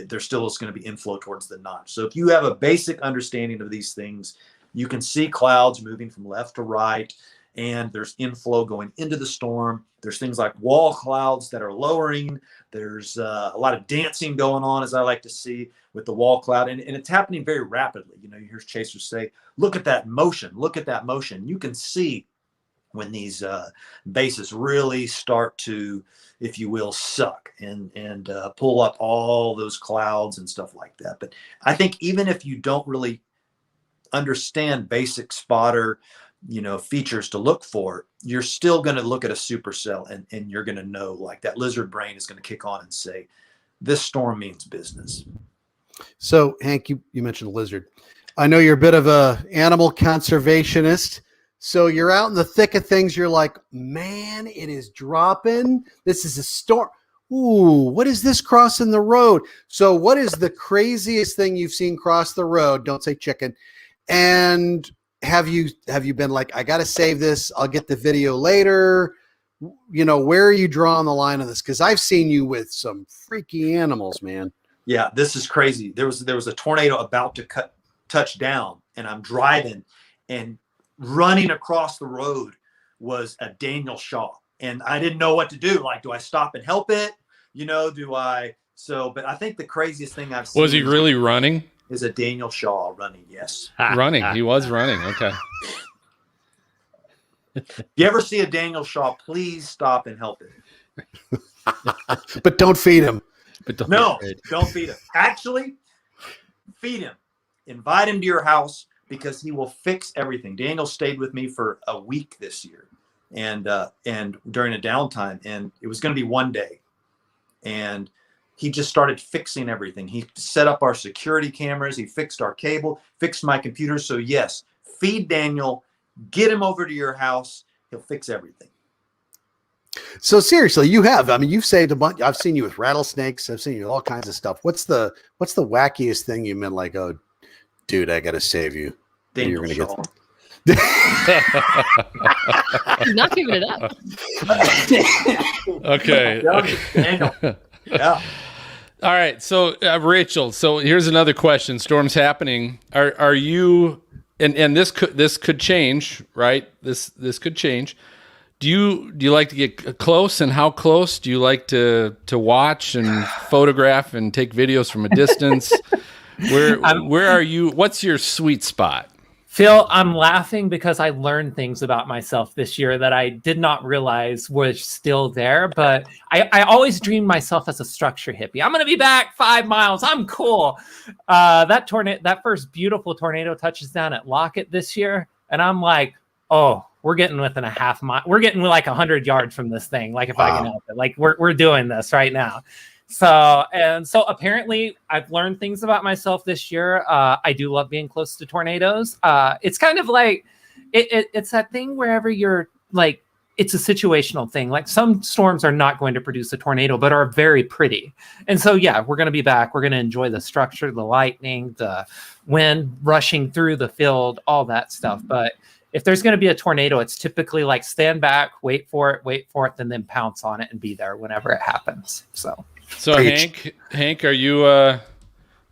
there still is going to be inflow towards the notch. So if you have a basic understanding of these things, you can see clouds moving from left to right, and there's inflow going into the storm. There's things like wall clouds that are lowering. There's a lot of dancing going on, as I like to see, with the wall cloud, and it's happening very rapidly. You hear chasers say, look at that motion, look at that motion. You can see when these bases really start to, if you will, suck and pull up all those clouds and stuff like that. But I think even if you don't really understand basic spotter, features to look for, you're still going to look at a supercell and you're going to know, like, that lizard brain is going to kick on and say, this storm means business. So Hank, you mentioned lizard. I know you're a bit of a animal conservationist. So you're out in the thick of things. You're like, man, it is dropping. This is a storm. Ooh, what is this crossing the road? So what is the craziest thing you've seen cross the road? Don't say chicken. And have you been like, I got to save this. I'll get the video later. Where are you drawing the line on this? Because I've seen you with some freaky animals, man. Yeah, this is crazy. There was a tornado about to touch down, and I'm driving, and running across the road was a Daniel Shaw. And I didn't know what to do. Like, do I stop and help it? But I think the craziest thing I've seen. Was he really running? Is a Daniel Shaw running. Yes. Running. He was running. Okay. If you ever see a Daniel Shaw, please stop and help it. But don't feed him. Don't feed him. Actually, feed him. Invite him to your house because he will fix everything. Daniel stayed with me for a week this year. And during a downtime, and it was going to be one day, and he just started fixing everything. He set up our security cameras. He fixed our cable, fixed my computer. So yes, feed Daniel, get him over to your house. He'll fix everything. So seriously, you've saved a bunch. I've seen you with rattlesnakes. I've seen you with all kinds of stuff. What's the wackiest thing you've been like, oh, dude, I got to save you. Daniel Shaw. He's not giving it up. Okay. Yeah. All right. So Rachel, so here's another question. Storm's happening. Are you, and this could change, right? This could change. Do you like to get close, and how close do you like to watch and photograph and take videos from a distance? Where are you? What's your sweet spot? Phil, I'm laughing because I learned things about myself this year that I did not realize was still there. But I always dreamed myself as a structure hippie. I'm going to be back 5 miles. I'm cool. That first beautiful tornado touches down at Lockett this year. And I'm like, oh, we're getting within a half mile. We're getting like 100 yards from this thing. Like, if I can help it, like we're doing this right now. So apparently I've learned things about myself this year. I do love being close to tornadoes. It's kind of like it's that thing wherever you're like, it's a situational thing. Like, some storms are not going to produce a tornado, but are very pretty. And so, yeah, we're going to be back. We're going to enjoy the structure, the lightning, the wind rushing through the field, all that stuff. But if there's going to be a tornado, it's typically like stand back, wait for it, and then pounce on it and be there whenever it happens. So Hank, are you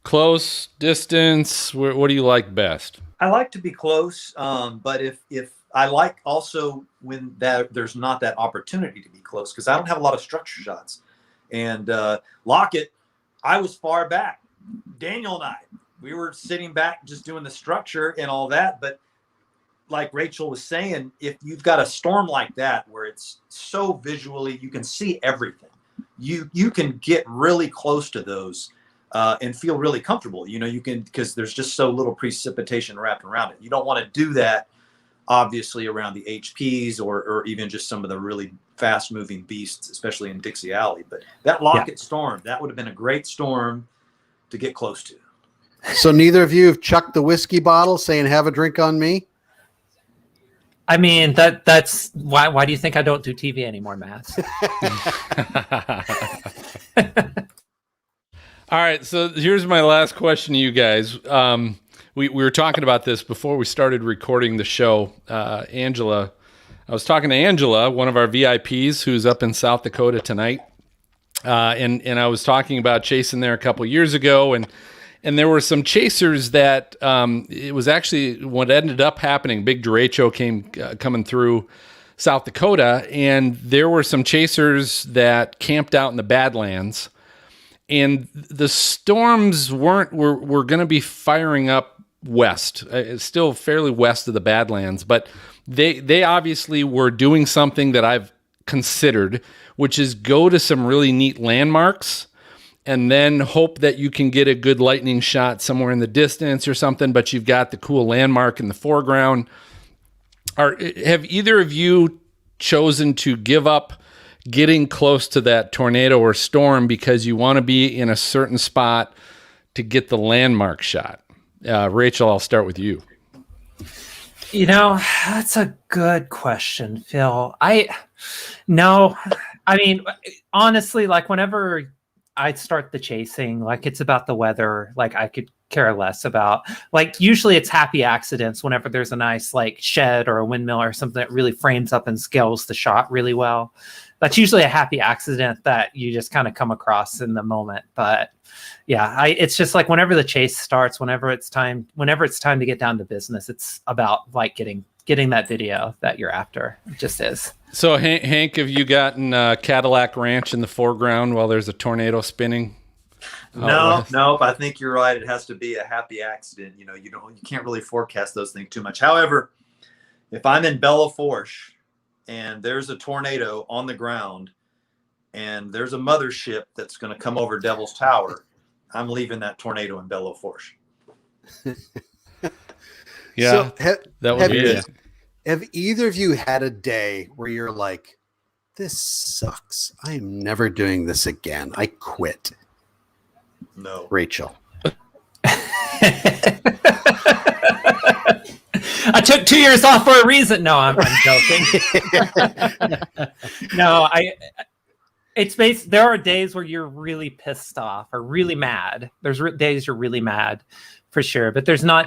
close, distance? What do you like best? I like to be close, but if I like also when there's not that opportunity to be close, because I don't have a lot of structure shots. And Lockett, I was far back. Daniel and we were sitting back just doing the structure and all that. But like Rachel was saying, if you've got a storm like that where it's so visually, you can see everything. You can get really close to those and feel really comfortable. You can, because there's just so little precipitation wrapped around it. You don't want to do that, obviously, around the HPs or even just some of the really fast moving beasts, especially in Dixie Alley. But that Lockett storm, that would have been a great storm to get close to. So neither of you have chucked the whiskey bottle saying, have a drink on me? I mean, that's why do you think I don't do TV anymore, Matt? All right, so here's my last question to you guys. We were talking about this before we started recording the show. Angela, I was talking to Angela, one of our VIPs who's up in South Dakota tonight, and I was talking about chasing there a couple years ago, and there were some chasers that it was actually what ended up happening. Big derecho came coming through South Dakota, and there were some chasers that camped out in the Badlands, and the storms were going to be firing up west. It's still fairly west of the Badlands, but they obviously were doing something that I've considered, which is go to some really neat landmarks and then hope that you can get a good lightning shot somewhere in the distance or something, but you've got the cool landmark in the foreground. have either of you chosen to give up getting close to that tornado or storm because you want to be in a certain spot to get the landmark shot? Raychel, I'll start with you. That's a good question, Phil. No, I mean, honestly, like whenever I start the chasing, like it's about the weather, like I could care less about, like usually it's happy accidents whenever there's a nice like shed or a windmill or something that really frames up and scales the shot really well. That's usually a happy accident that you just kind of come across in the moment. But yeah, it's just like whenever the chase starts, whenever it's time to get down to business, it's about like getting that video that you're after. It just is. So Hank, have you gotten Cadillac Ranch in the foreground while there's a tornado spinning? No, I think you're right. It has to be a happy accident. You can't really forecast those things too much. However, if I'm in Bella Forche and there's a tornado on the ground and there's a mothership that's going to come over Devil's Tower, I'm leaving that tornado in Bella Forche. Yeah, So that would be it. have either of you had a day where you're like, this sucks, I'm never doing this again, I quit? No. Raychel. I took 2 years off for a reason. No, I'm joking. No, there are days where you're really pissed off or really mad. There's days you're really mad for sure, but there's not,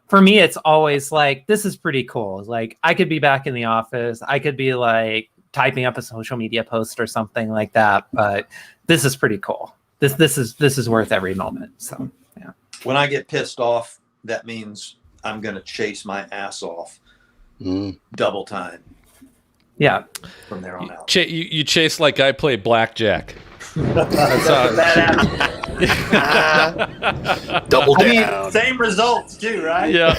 for me, it's always like, this is pretty cool. Like I could be back in the office. I could be like typing up a social media post or something like that, but this is pretty cool. This is worth every moment. So yeah. When I get pissed off, that means I'm going to chase my ass off double time. Yeah. From there on out. You chase like I play blackjack. Double down. Same results too, right? Yeah.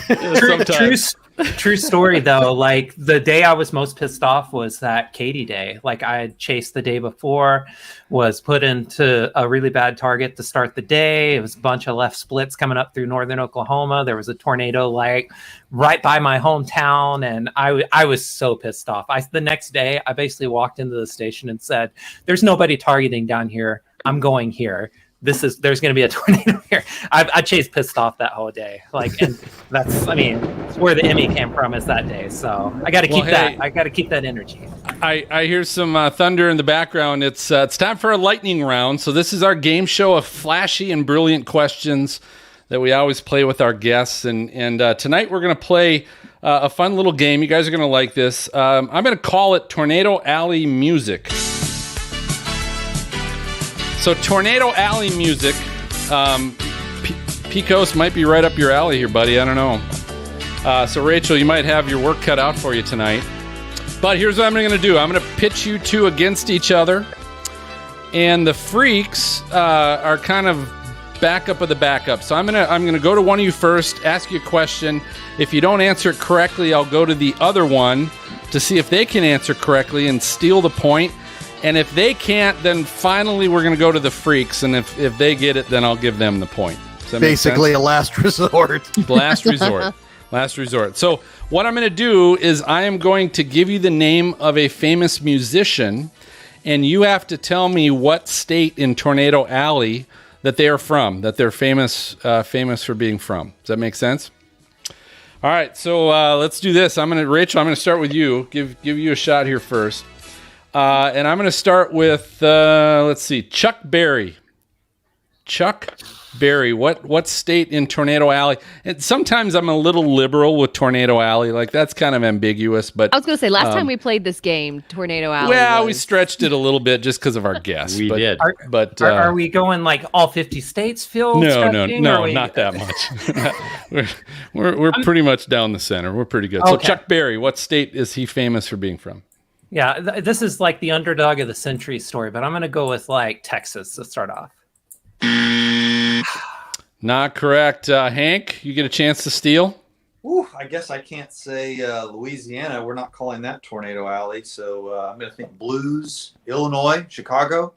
True story though. Like the day I was most pissed off was that Katy day. Like I had chased the day before, was put into a really bad target to start the day. It was a bunch of left splits coming up through northern Oklahoma. There was a tornado like right by my hometown, and I was so pissed off. The next day I basically walked into the station and said, "There's nobody targeting down here. I'm going here. There's going to be a tornado here." I chased pissed off that whole day. Like, and that's where the Emmy came from is that day. So I got to keep that. I got to keep that energy. I hear some thunder in the background. It's time for a lightning round. So this is our game show of flashy and brilliant questions that we always play with our guests. And tonight we're going to play a fun little game. You guys are going to like this. I'm going to call it Tornado Alley Music. So Tornado Alley Music, Picos might be right up your alley here, buddy. I don't know. So Raychel, you might have your work cut out for you tonight. But here's what I'm going to do. I'm going to pitch you two against each other. And the freaks are kind of backup of the backup. So I'm gonna go to one of you first, ask you a question. If you don't answer it correctly, I'll go to the other one to see if they can answer correctly and steal the point. And if they can't, then finally we're going to go to the freaks. And if they get it, then I'll give them the point. Does that Basically make sense? A last resort. Last resort. Last resort. So what I'm going to do is I am going to give you the name of a famous musician, and you have to tell me what state in Tornado Alley that they are from, that they're famous for being from. Does that make sense? All right, so let's do this. Raychel, I'm going to start with you. Give you a shot here first. And I'm going to start with, let's see, Chuck Berry. Chuck Berry. What state in Tornado Alley? And sometimes I'm a little liberal with Tornado Alley. Like, that's kind of ambiguous. But I was going to say, last time we played this game, Tornado Alley. Well, we stretched it a little bit just because of our guests. We did. Are we going like all 50 states, Phil? No, not that much. we're pretty much down the center. We're pretty good. Okay. So Chuck Berry, what state is he famous for being from? Yeah, this is like the underdog of the century story, but I'm going to go with like Texas to start off. Not correct. Hank, you get a chance to steal. Ooh, I guess I can't say Louisiana. We're not calling that Tornado Alley. So I'm going to think Blues, Illinois, Chicago.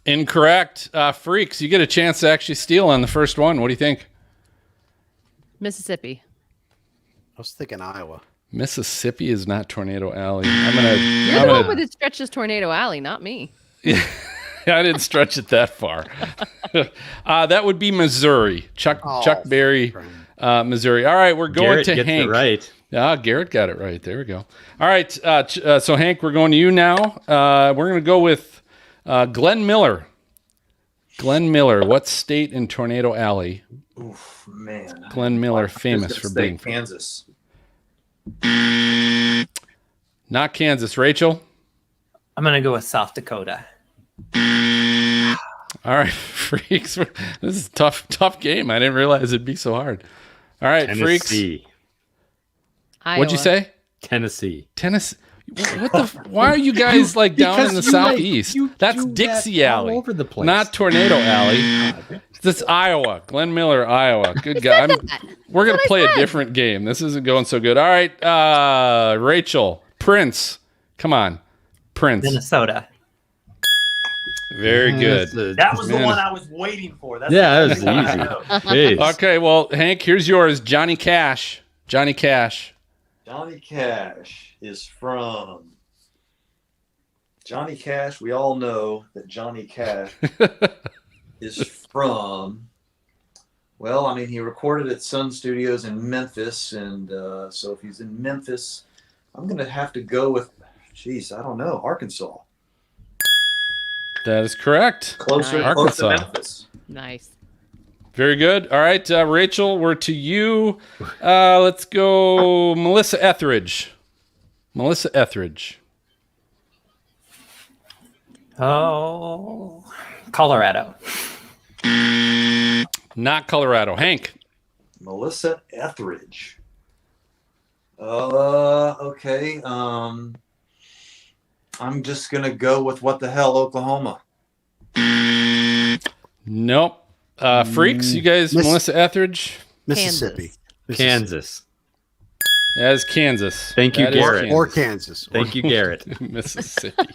Incorrect. Freaks, you get a chance to actually steal on the first one. What do you think? Mississippi. was thinking Iowa. Mississippi is not Tornado Alley. You're the one with it stretches Tornado Alley, not me. I didn't stretch it that far. That would be Missouri. Chuck Berry, Missouri. All right, we're going Garrett to gets Hank. it right. Garrett got it right. There we go. All right, so Hank, we're going to you now. We're going to go with Glenn Miller. Glenn Miller. What state in Tornado Alley? Oof, man. Glenn Miller, I was famous gonna for say being Kansas. Not Kansas. Rachel? I'm gonna go with South Dakota. All right, freaks. This is a tough game. I didn't realize it'd be so hard. All right, freaks. Tennessee. What'd you say? Tennessee. Tennessee. What the? Why are you guys like down in the southeast? That's Dixie Alley, all over the place. not Tornado Alley. This Iowa. Glenn Miller, Iowa. Good guy. We're gonna play a different game. This isn't going so good. All right, Rachel. Prince. Come on, Prince. Minnesota. Very good. That was the one I was waiting for. That's that was easy. Jeez. Okay, well, Hank, here's yours. Johnny Cash. Johnny Cash. Johnny Cash is from. Johnny Cash, we all know that Johnny Cash is from. Well, I mean, he recorded at Sun Studios in Memphis. And so if he's in Memphis, I'm going to have to go with, I don't know, Arkansas. That is correct. Closer Nice. close to Memphis. Nice. Very good. All right, Rachel, we're to you. Let's go Melissa Etheridge. Melissa Etheridge. Oh, Colorado. Not Colorado. Hank. Melissa Etheridge. Okay. I'm just going to go with what the hell, Oklahoma. Nope. Freaks, you guys, Melissa Etheridge. Mississippi. Kansas. That is Kansas. Thank you, That is Garrett. Or Kansas. Thank you, Garrett. Mississippi.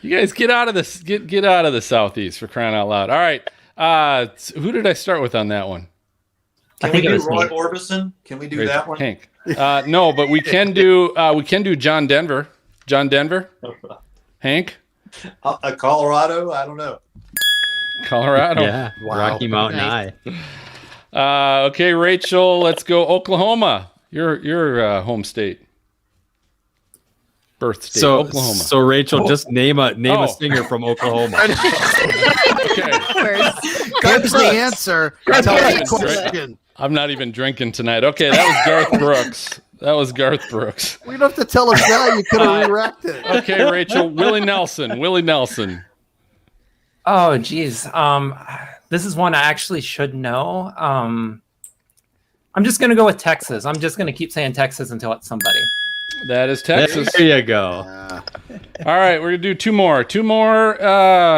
You guys get out of this. Get out of the southeast, for crying out loud. All right. Who did I start with on that one? Can we do Roy Orbison? Can we do that one? Hank. No, but we can do John Denver. John Denver. Hank. Colorado. I don't know. Colorado. Yeah. Wow. Rocky Mountain Nice. High. Okay, Rachel. Let's go Oklahoma. Your home state. Birth state. Oklahoma. So Rachel, just name a singer from Oklahoma. Okay. Gives the answer. Tell me the question. I'm not even drinking tonight. Okay, that was Garth Brooks. That was Garth Brooks. We don't have to tell us that. You could have re-racked it. Okay, Rachel. Willie Nelson. Willie Nelson. Oh, geez. This is one I actually should know. I'm just going to go with Texas. I'm just going to keep saying Texas until it's somebody. That is Texas. There you go. All right, we're going to do two more.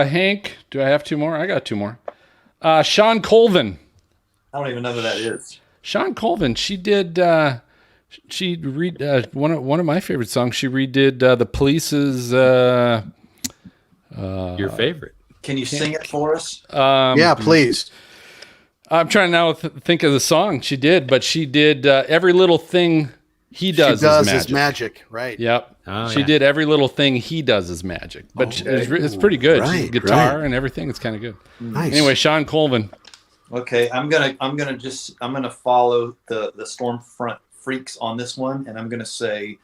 Hank, do I have two more? I got two more. Sean Colvin. I don't even know who that is. Sean Colvin. She did. She read one of my favorite songs. She redid the Police's. Your favorite. Can you sing it for us? Yeah, please. I'm trying now to think of the song she did, but she did Every Little Thing He Does, is magic. Right. Yep. Oh, She yeah. did Every Little Thing He Does is magic. But it's pretty good. She's Right, guitar right. and everything. It's kind of good. Nice. Anyway, Sean Colvin. Okay, I'm gonna follow the Stormfront Freaks on this one, and I'm gonna say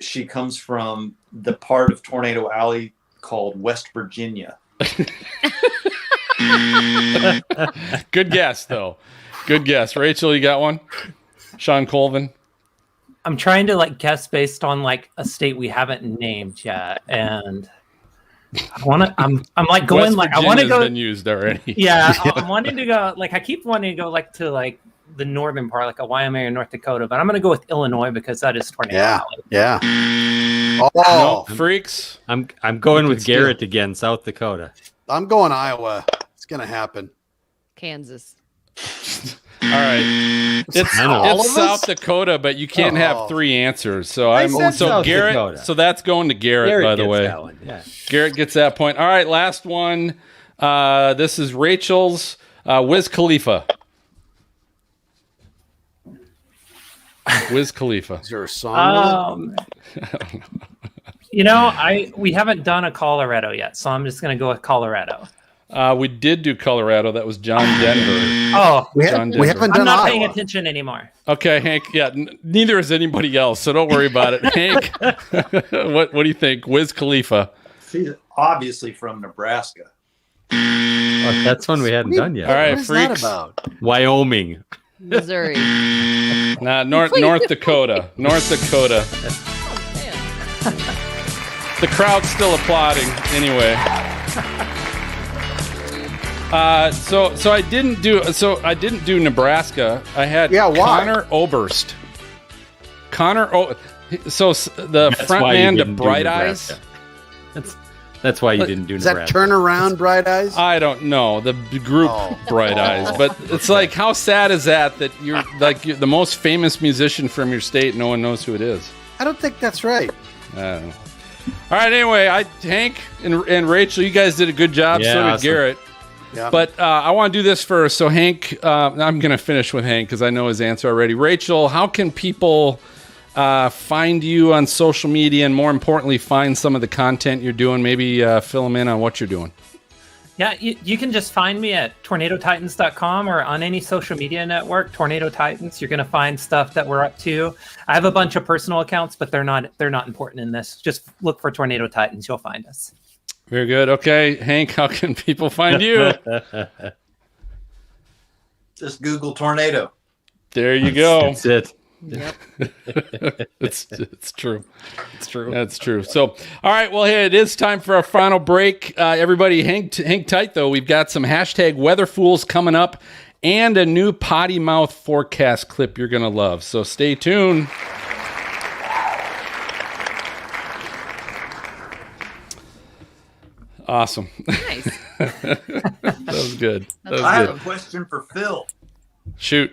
she comes from the part of Tornado Alley called West Virginia. Good guess, though. Good guess. Rachel, you got one? Sean Colvin. I'm trying to guess based on a state we haven't named yet, and I want to. I'm going West I want to Virginia's go. been used already. Yeah, I'm wanting to go. I keep wanting to go to the northern part, like a Wyoming or North Dakota, but I'm going to go with Illinois because that is Tornado Yeah. Alley. Yeah. No, freaks. I'm going with steal. Garrett again, South Dakota. I'm going Iowa. It's going to happen. Kansas. All right. It's all of us? South Dakota, but you can't have three answers. So I said so South Garrett. Dakota. So that's going to Garrett, by the gets way. that one. Yeah. Garrett gets that point. All right, last one. This is Rachel's Wiz Khalifa. Wiz Khalifa. Is there a song You know, we haven't done a Colorado yet, so I'm just going to go with Colorado. We did do Colorado. That was John Denver. Oh, we John haven't Denver. done I'm not Iowa. paying attention anymore. Okay, Hank. Yeah, neither is anybody else, so don't worry about it. Hank, what do you think? Wiz Khalifa. She's obviously from Nebraska. Oh, that's one we hadn't done yet. All right, What is that freaks. about? Wyoming. Missouri. Nah, North Dakota. North Dakota. The crowd's still applauding anyway. So I didn't do Nebraska. I had Yeah, why? Connor Oberst. So the That's front why you man to didn't do Bright Eyes. Nebraska. That's why you didn't do Is that Nebraska. Turn Around Bright Eyes? I don't know the group Oh. Bright Eyes, but it's like, how sad is that you're the most famous musician from your state, no one knows who it is. I don't think that's right. I don't know. All right, anyway, Hank and Rachel, you guys did a good job. Yeah, So did awesome. Garrett. Yeah. But I want to do this first. So Hank, I'm going to finish with Hank because I know his answer already. Rachel, how can people find you on social media, and more importantly, find some of the content you're doing? Maybe fill them in on what you're doing. Yeah, you can just find me at tornadotitans.com or on any social media network, Tornado Titans. You're going to find stuff that we're up to. I have a bunch of personal accounts, but they're not important in this. Just look for Tornado Titans. You'll find us. Very good. Okay, Hank, how can people find you? Just Google tornado. There you go. That's it. Yep. It's true. It's true. That's true. So, all right. Well, hey, it is time for our final break. Everybody, hang tight, though. We've got some hashtag WeatherFools coming up and a new potty mouth forecast clip you're going to love. So stay tuned. Awesome. Nice. That was good. That was I have good. a question for Phil. Shoot.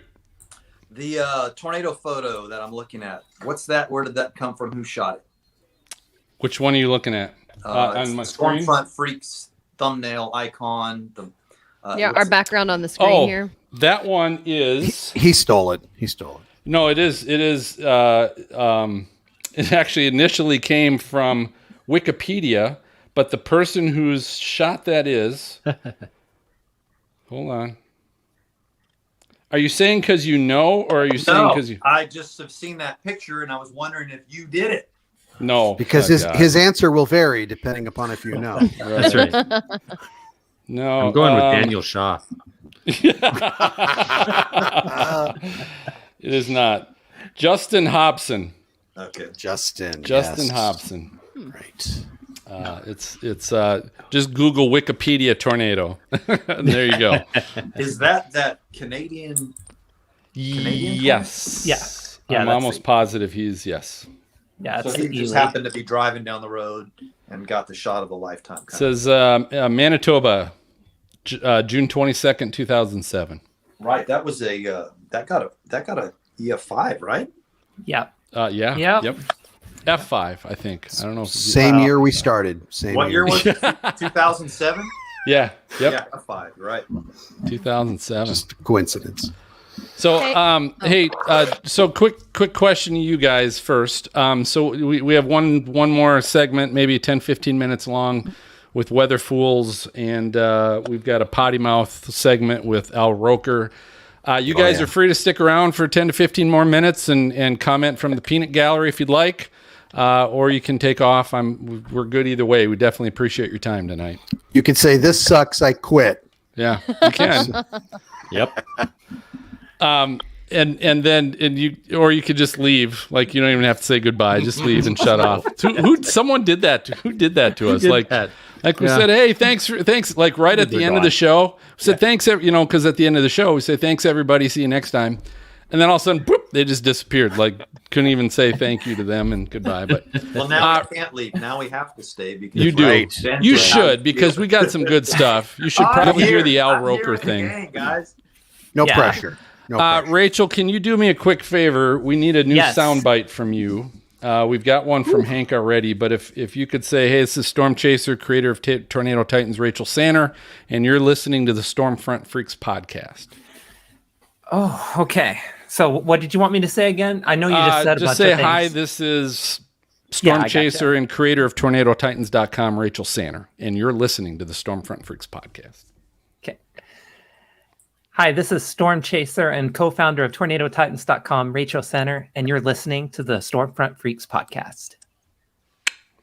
The tornado photo that I'm looking at, what's that? Where did that come from? Who shot it? Which one are you looking at? It's On my the screen? Stormfront Freaks thumbnail icon. Yeah, our what's- background on the screen Oh, here. that one is... He stole it. No, it is. It actually initially came from Wikipedia, but the person whose shot that is... Hold on. Are you saying because you know, or are you saying No, because you... I just have seen that picture and I was wondering if you did it. No. Because Oh, God. his answer will vary depending upon if you know. That's right. No. I'm going with Daniel Shaw. It is not. Justin Hobson. Okay. Justin Justin yes. Hobson. Right. It's just Google Wikipedia tornado. There you go. Is that Canadian? Yes. Yeah. Yeah, I'm that's almost positive he's yes. Yeah, So it's he the just elite. happened to be driving down the road and got the shot of a lifetime. It says Manitoba, June 22nd, 2007. Right. That was a that got a EF5, right? Yeah. Yeah. Yep. Yep. F5, I think. I don't know. If Same year we started. Same What year was it? 2007? Yeah. Yep. Yeah, F5, right. 2007. Just a coincidence. So, Hey. so quick question to you guys first. So we have one more segment, maybe 10, 15 minutes long with Weather Fools, and we've got a potty mouth segment with Al Roker. You guys are free to stick around for 10 to 15 more minutes and comment from the peanut gallery if you'd like, or you can take off. We're good either way. We definitely appreciate your time tonight. You could say, "This sucks. I quit." Yeah, you can. Yep. And you could just leave. Like, you don't even have to say goodbye. Just leave and shut off. Someone did that. Who did that to us? Like we said, hey, thanks. Like right at the end of the show, we said thanks. Because at the end of the show, we say thanks everybody. See you next time. And then all of a sudden, boop, they just disappeared. Like couldn't even say thank you to them and goodbye. But Well, now we can't leave. Now we have to stay because you do. Ben You said, should, because we got some good stuff. You should probably hear the Al Roker thing. Gang, guys. No Yeah. pressure. No pressure. Rachel, can you do me a quick favor? We need a new soundbite from you. We've got one from Hank already, but if you could say, hey, this is Storm Chaser, creator of Tornado Titans, Raychel Sanner, and you're listening to the Stormfront Freaks podcast. Oh, okay. So what did you want me to say again? I know you just said a bunch just say of things. hi. This is Yeah, Storm I Chaser gotcha. and creator of TornadoTitans.com, Raychel Sanner, and you're listening to the Stormfront Freaks podcast. Okay. Hi, this is Storm Chaser and co-founder of TornadoTitans.com, Raychel Sanner, and you're listening to the Stormfront Freaks podcast.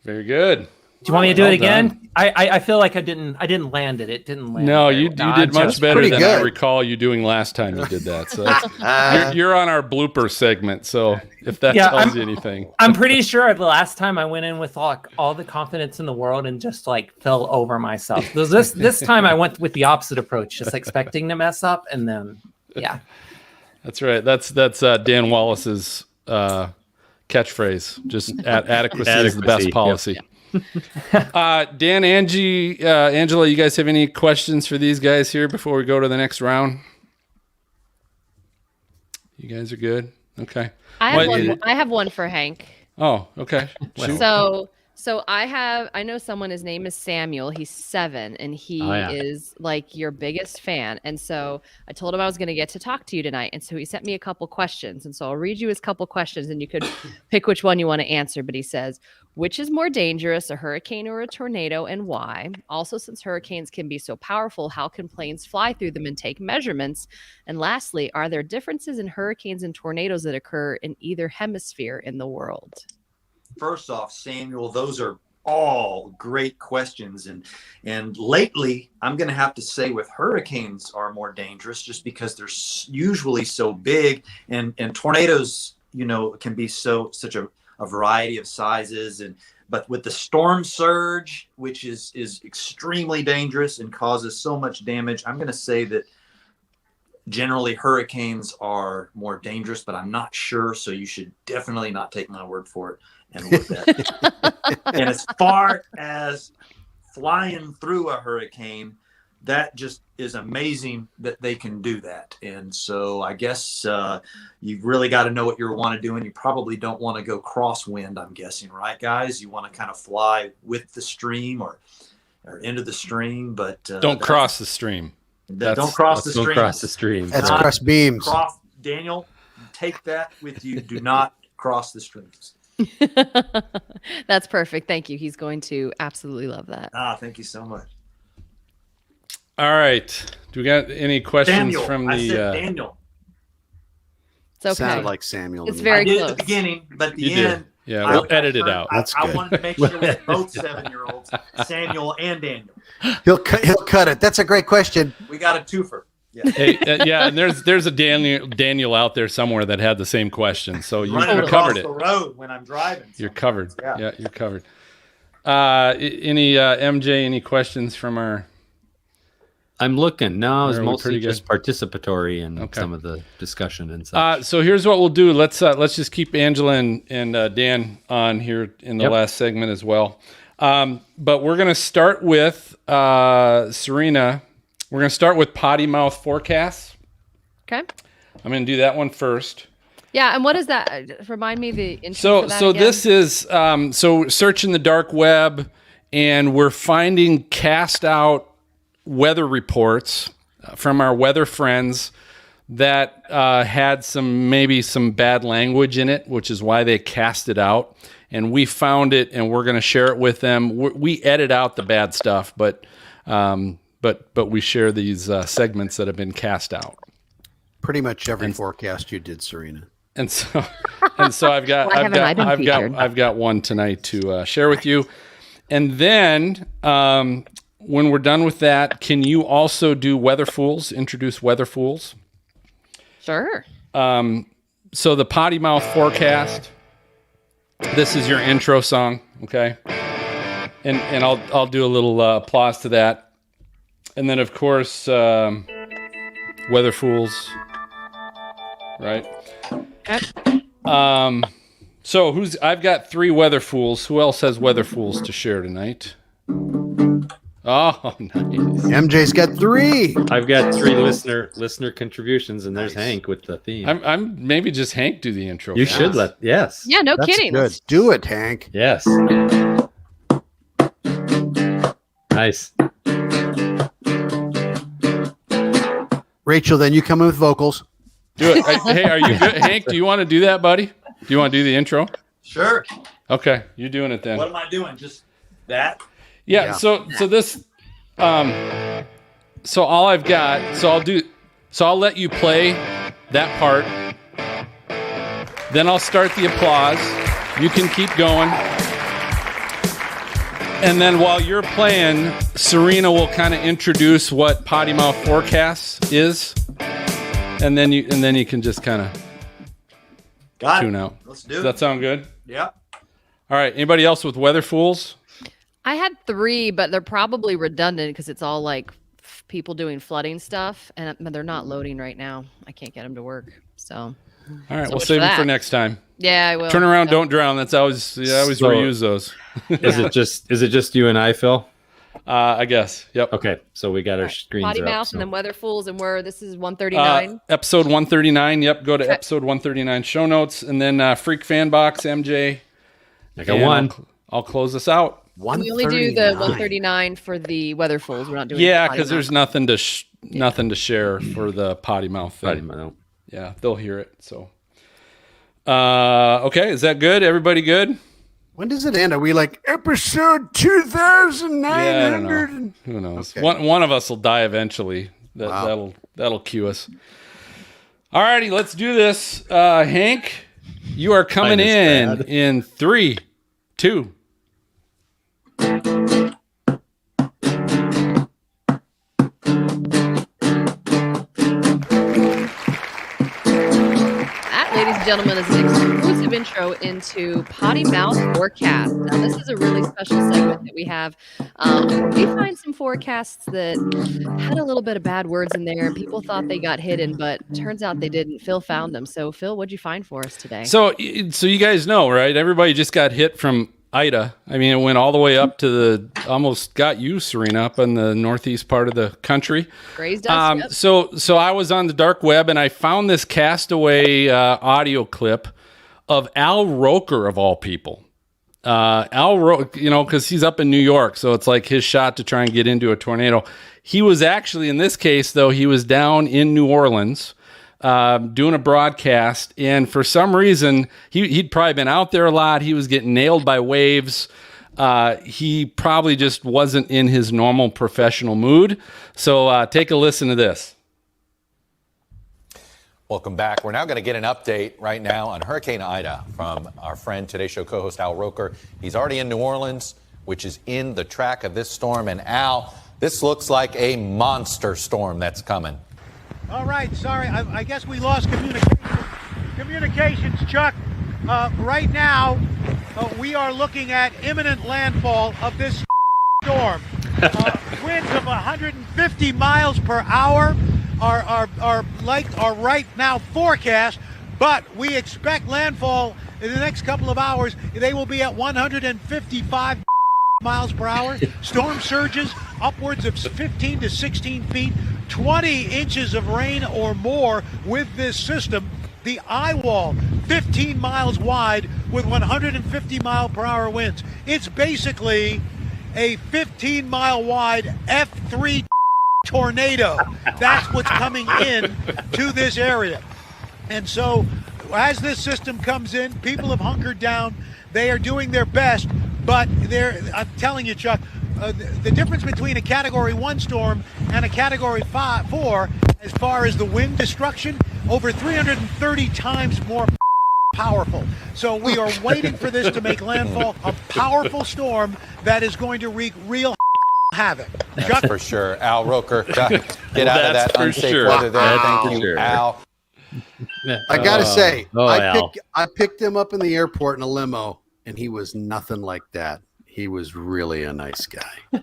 Very good. Do you want me to do Well it again? done. I feel like I didn't land it. It didn't land. No, very you well. did much just- better pretty than I good. recall you doing last time you did that. So you're on our blooper segment. So if that Yeah, tells you anything, I'm pretty sure the last time I went in with all the confidence in the world and just like fell over myself. This time I went with the opposite approach, just expecting to mess up, and then yeah. that's right. That's Dan Wallace's catchphrase. Just adequacy is the best Adequacy, policy. Dan, Angie, Angela, you guys have any questions for these guys here before we go to the next round? You guys are good. Okay. I have one for Hank. Oh, okay. Shoot. So I know someone, his name is Samuel. He's 7 and he is like your biggest fan. And so I told him I was going to get to talk to you tonight. And so he sent me a couple questions. And so I'll read you his couple questions and you could pick which one you want to answer. But he says, which is more dangerous, a hurricane or a tornado, and why? Also, since hurricanes can be so powerful, how can planes fly through them and take measurements? And lastly, are there differences in hurricanes and tornadoes that occur in either hemisphere in the world? First off, Samuel, those are all great questions. And lately, I'm going to have to say with hurricanes are more dangerous just because they're usually so big. And tornadoes, can be such a variety of sizes. But with the storm surge, which is extremely dangerous and causes so much damage, I'm going to say that generally hurricanes are more dangerous, but I'm not sure. So you should definitely not take my word for it. And look at it. And as far as flying through a hurricane, that just is amazing that they can do that. And so I guess you've really got to know what you want to do, and you probably don't want to go crosswind, I'm guessing, right, guys? You want to kind of fly with the stream or into the stream, but don't cross the stream. Don't cross the stream. Don't cross the stream. That's cross beams. Daniel, take that with you. Do not cross the streams. That's perfect. Thank you. He's going to absolutely love that. Thank you so much. All right. Do we got any questions Daniel, from I the said Daniel. It's okay. Sounded like Samuel. It's to me. very I did close. at the beginning, but at the You did. end, Yeah, we'll edit it out. That's I good. wanted to make sure we had both 7-year-olds, Samuel and Daniel. He'll cut it. That's a great question. We got a twofer. Yeah. Hey, yeah, and there's a Daniel out there somewhere that had the same question. So you Running covered across it. the road when I'm driving. You're covered. Yeah. Yeah, you're covered. Any MJ? Any questions from our? I'm looking. No, it was Are we mostly pretty good? just participatory in Okay. some of the discussion and such. So here's what we'll do. Let's just keep Angela and Dan on here in the Yep. last segment as well. But we're gonna start with Serena. We're gonna start with potty mouth forecasts. Okay. I'm gonna do that one first. Yeah. And what is that? Remind me the intro for that So again. this is searching the dark web, and we're finding cast out weather reports from our weather friends that had maybe some bad language in it, which is why they cast it out. And we found it, and we're going to share it with them. We edit out the bad stuff, but we share these segments that have been cast out. Pretty much every forecast you did, Serena. And so I've got Why haven't I been featured? I've got one tonight to share with you. And then when we're done with that, can you also do weather fools? Introduce weather fools. Sure. So the potty mouth forecast. This is your intro song, okay? And I'll do a little applause to that. And then of course weather fools, right? So I've got 3 weather fools. Who else has weather fools to share tonight? Oh, nice. MJ's got 3. I've got 3 listener contributions, and there's Hank with the theme. I'm maybe just Hank do the intro. You should let. Yes. Yeah. No That's kidding. good. Do it, Hank. Yes. Nice. Rachel, then you come in with vocals. Do it. Hey, are you good? Hank, do you want to do that, buddy? Do you want to do the intro? Sure. Okay, you're doing it then. What am I doing? Just that? Yeah. So this, so all I've got, so I'll let you play that part. Then I'll start the applause. You can keep going. And then while you're playing, Serena will kind of introduce what Potty Mouth Forecast is. And then you can just kind of tune out. Let's do Does it. that sound good? Yeah. All right. Anybody else with Weather Fools? I had 3, but they're probably redundant because it's all like people doing flooding stuff, and they're not loading right now. I can't get them to work. So, All right. So We'll much save for it for that. next time. yeah, I will. Turn around, Yeah. don't drown. That's always, I always So- reuse those. Is it just you and I, Phil? I guess. Yep. Okay, so we got our screens Potty up. Mouth so- and then Weather Fools, and this is 139. Episode 139. Yep. Go to Okay. episode 139 show notes, and then Freak Fan Box, MJ. I got And one. I'll close this out. And we only do the 139 for the Weather Fools. We're not doing Yeah, Potty because there's Mouth. nothing to share for the Potty Mouth thing. Potty Mouth. Yeah, they'll hear it. So, okay, is that good? Everybody good? When does it end? Are we like episode 2,900? Yeah, I don't know. Who knows? Okay. One of us will die eventually. Wow. That'll cue us. All righty, let's do this. Hank, you are coming Mine is bad. in 3, 2. That, ladies and gentlemen, is an exclusive intro into Potty Mouth Forecast. Now, this is a really special segment that we have. We find some forecasts that had a little bit of bad words in there. People thought they got hidden, but turns out they didn't. Phil found them. So, Phil, what'd you find for us today? So you guys know, right? Everybody just got hit from Ida. I mean, it went all the way up to almost got you, Serena, up in the northeast part of the country. Grazed us. Yep. So I was on the dark web and I found this Castaway audio clip of Al Roker of all people. Al Roker, because he's up in New York, so it's like his shot to try and get into a tornado. He was actually, in this case, though, he was down in New Orleans doing a broadcast, and for some reason, he'd probably been out there a lot. He was getting nailed by waves. He probably just wasn't in his normal professional mood. So take a listen to this. Welcome back. We're now going to get an update right now on Hurricane Ida from our friend, Today Show co-host Al Roker. He's already in New Orleans, which is in the track of this storm. And Al, this looks like a monster storm that's coming. All right, sorry, I guess we lost communications, Chuck. Right now, we are looking at imminent landfall of this storm. Winds of 150 miles per hour are right now forecast, but we expect landfall in the next couple of hours. They will be at 155 miles per hour. Storm surges upwards of 15 to 16 feet, 20 inches of rain or more with this system. The eye wall, 15 miles wide with 150 mile per hour winds. It's basically a 15 mile wide F3 tornado. That's what's coming in to this area. And so as this system comes in, people have hunkered down. They are doing their best, but I'm telling you, Chuck, the difference between a Category 1 storm and a Category 4, as far as the wind destruction, over 330 times more powerful. So we are waiting for this to make landfall, a powerful storm that is going to wreak real havoc. That's Chuck? for sure. Al Roker, get out of That's that for unsafe sure. weather there. That's Thank for you, sure. Al. I gotta say, Al. I picked him up in the airport in a limo, and he was nothing like that. He was really a nice guy.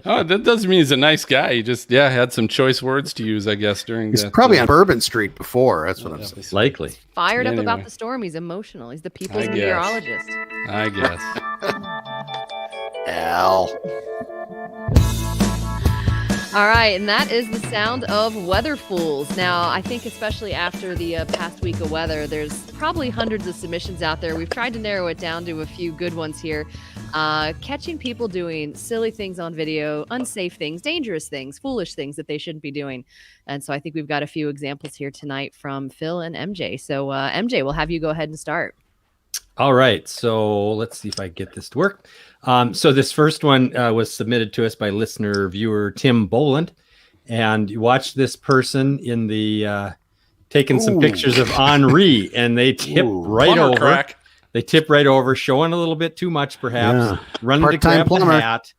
Oh, that doesn't mean he's a nice guy. He just, had some choice words to use, I guess, during He's that, probably on Bourbon Street before. That's what I'm saying. Likely. Fired up Anyway. about the storm. He's emotional. He's the people's I guess. meteorologist. I guess. Al. All right, and that is the sound of Weather Fools. Now, I think especially after the past week of weather, there's probably hundreds of submissions out there. We've tried to narrow it down to a few good ones here. catching people doing silly things on video, unsafe things, dangerous things, foolish things that they shouldn't be doing. And so I think we've got a few examples here tonight from Phil and MJ. So MJ, we'll have you go ahead and start. All right, so let's see if I get this to work. So this first one was submitted to us by listener viewer Tim Boland, and you watch this person in the taking some pictures of Henri, and they tip right Plumber over. crack. They tip right over, showing a little bit too much, perhaps. Running to Part-time grab plumber. the hat,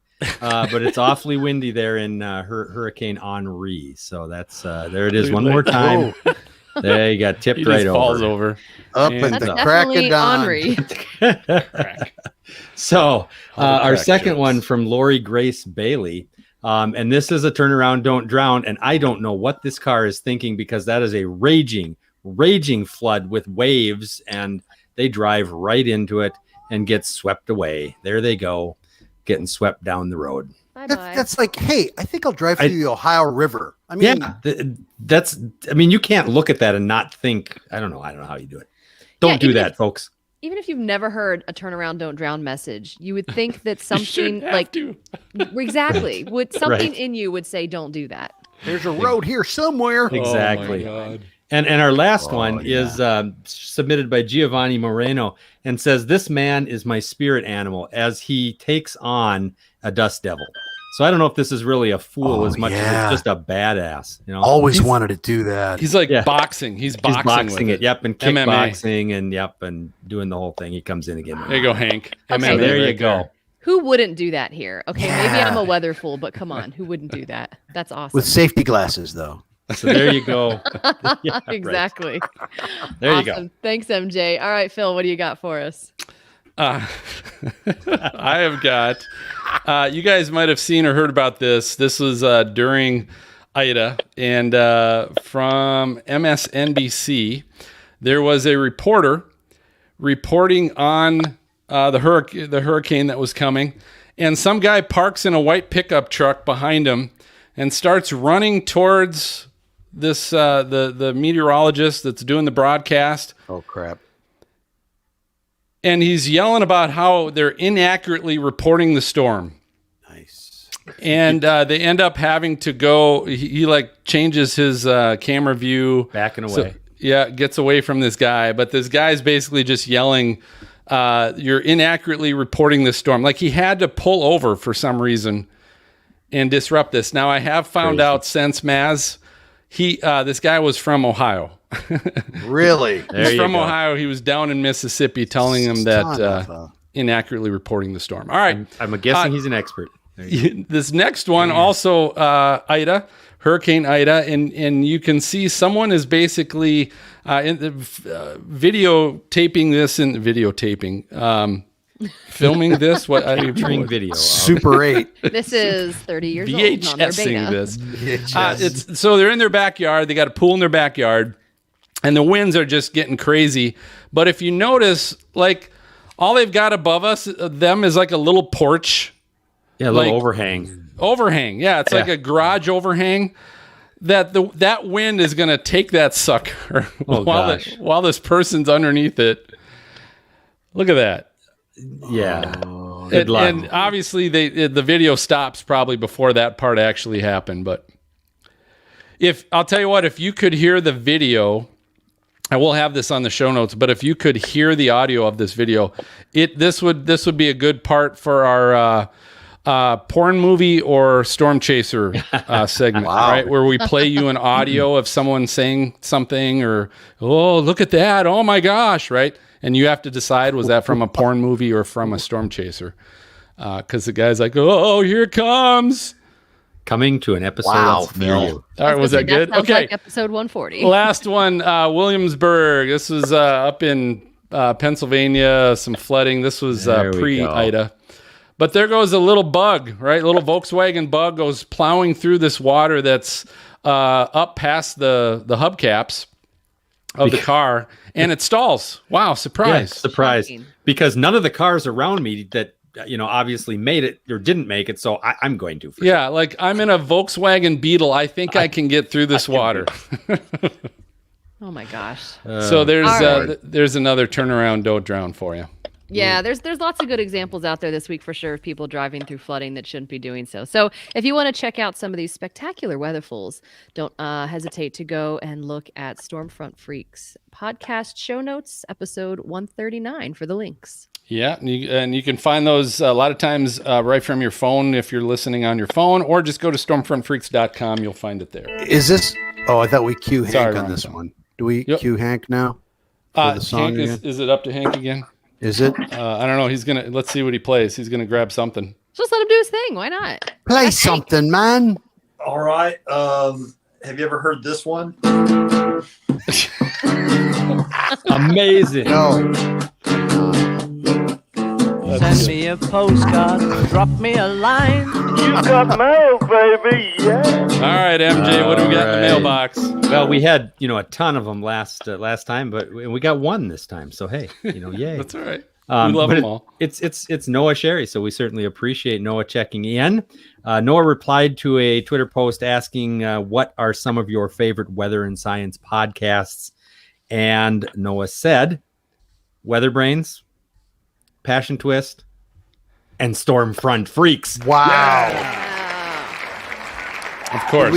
but it's awfully windy there in Hurricane Henri. So that's there it is one more time. There you got tipped He right just falls over. Up And at the That's crack of definitely dawn. Henri. Crack. So our crack second jokes. one from Lori Grace Bailey. And this is a turnaround, don't drown. And I don't know what this car is thinking, because that is a raging flood with waves, and they drive right into it and get swept away. There they go, getting swept down the road. Bye-bye. That's like, hey, I think I'll drive through the Ohio River. I mean, I mean, you can't look at that and not think, I don't know how you do it. Don't do even that, folks. Even if you've never heard a "turnaround, don't drown" message, you would think that You something shouldn't have like to. exactly would something Right. in you would say, "Don't do that." there's a road here somewhere. Exactly. Oh my God. And our last one is submitted by Giovanni Moreno, and says, "This man is my spirit animal as he takes on a dust devil." So I don't know if this is really a fool as much as it's just a badass. You know, Always wanted to do that. He's like boxing. He's boxing with it. Yep, and MMA. kickboxing, and doing the whole thing. He comes in again. There you go, Hank. Okay. So MMA there you right go. Who wouldn't do that here? Okay, maybe Yeah. I'm a weather fool, but come on, who wouldn't do that? That's awesome. With safety glasses, though. So there you go. Yeah, right. Exactly. There you Awesome. go. Thanks, MJ. All right, Phil, what do you got for us? I have got. You guys might have seen or heard about this. This was during Ida, and from MSNBC, there was a reporter reporting on the hurricane that was coming, and some guy parks in a white pickup truck behind him and starts running towards this the meteorologist that's doing the broadcast. Oh, crap. And he's yelling about how they're inaccurately reporting the storm. Nice. And they end up having to go. He like changes his camera view, Backing away. So, yeah, gets away from this guy. But this guy's basically just yelling, "You're inaccurately reporting the storm." Like he had to pull over for some reason and disrupt this. Now I have found out since Maz, this guy was from Ohio. Really? He's you from go. Ohio. He was down in Mississippi telling him that Son of a- inaccurately reporting the storm. All right. I'm guessing he's an expert. There you go. This next one also Ida, Hurricane Ida, and you can see someone is basically videotaping this and filming this. What I Capturing video. Super 8. This is 30 years old. On their VHSing beta. this. So they're in their backyard. They got a pool in their backyard, and the winds are just getting crazy. But if you notice, like all they've got above them is like a little porch. Yeah, a little Like- overhang. Yeah, it's like a garage overhang. That wind is gonna take that sucker Oh, gosh. while this person's underneath it. Look at that. Yeah. Good luck. And obviously the video stops probably before that part actually happened. But I'll tell you what, if you could hear the video, I will have this on the show notes, but if you could hear the audio of this video, this would be a good part for our porn movie or storm chaser segment, right? Where we play you an audio of someone saying something, or, oh, look at that. Oh my gosh. Right. And you have to decide, was that from a porn movie or from a storm chaser? Cause the guy's like, oh, here it comes. Coming to an episode Wow, that's near you. All right. Was that good? Sounds Okay. like episode 140. Last one, Williamsburg. This was up in Pennsylvania, some flooding. This was There we pre-Ida. But there goes a little bug, right? A little Volkswagen bug goes plowing through this water that's up past the hubcaps of the car, and it stalls. Wow, surprise. Yeah, surprise. Shocking. Because none of the cars around me that, obviously made it or didn't make it, so I'm going to. Yeah, like I'm in a Volkswagen Beetle. I think I can get through this water. Oh my gosh. So All right. there's another turnaround, don't drown for you. Yeah, there's lots of good examples out there this week for sure of people driving through flooding that shouldn't be doing so. So if you want to check out some of these spectacular weatherfuls, don't hesitate to go and look at Stormfront Freaks podcast show notes, episode 139 for the links. Yeah, and you can find those a lot of times right from your phone if you're listening on your phone, or just go to stormfrontfreaks.com. You'll find it there. Is this? Oh, I thought we cue Hank Sorry, on wrong this song. one. Do we cue Hank now? For the song Hank, is it up to Hank again? Is it? I don't know. Let's see what he plays. He's gonna grab something. Just let him do his thing. Why not? Play That's Hank. something, man. All right. Have you ever heard this one? Amazing. No. Send me a postcard, drop me a line. You got mail, baby, yeah. All right, MJ, what do we got in the mailbox? Well, we had a ton of them last time, but we got one this time. So hey, yay. That's all right. We love them all. It's Noah Sherry, so we certainly appreciate Noah checking in. Noah replied to a Twitter post asking what are some of your favorite weather and science podcasts, and Noah said, Weather Brains, Passion Twist, and Stormfront Freaks. Wow. Of course.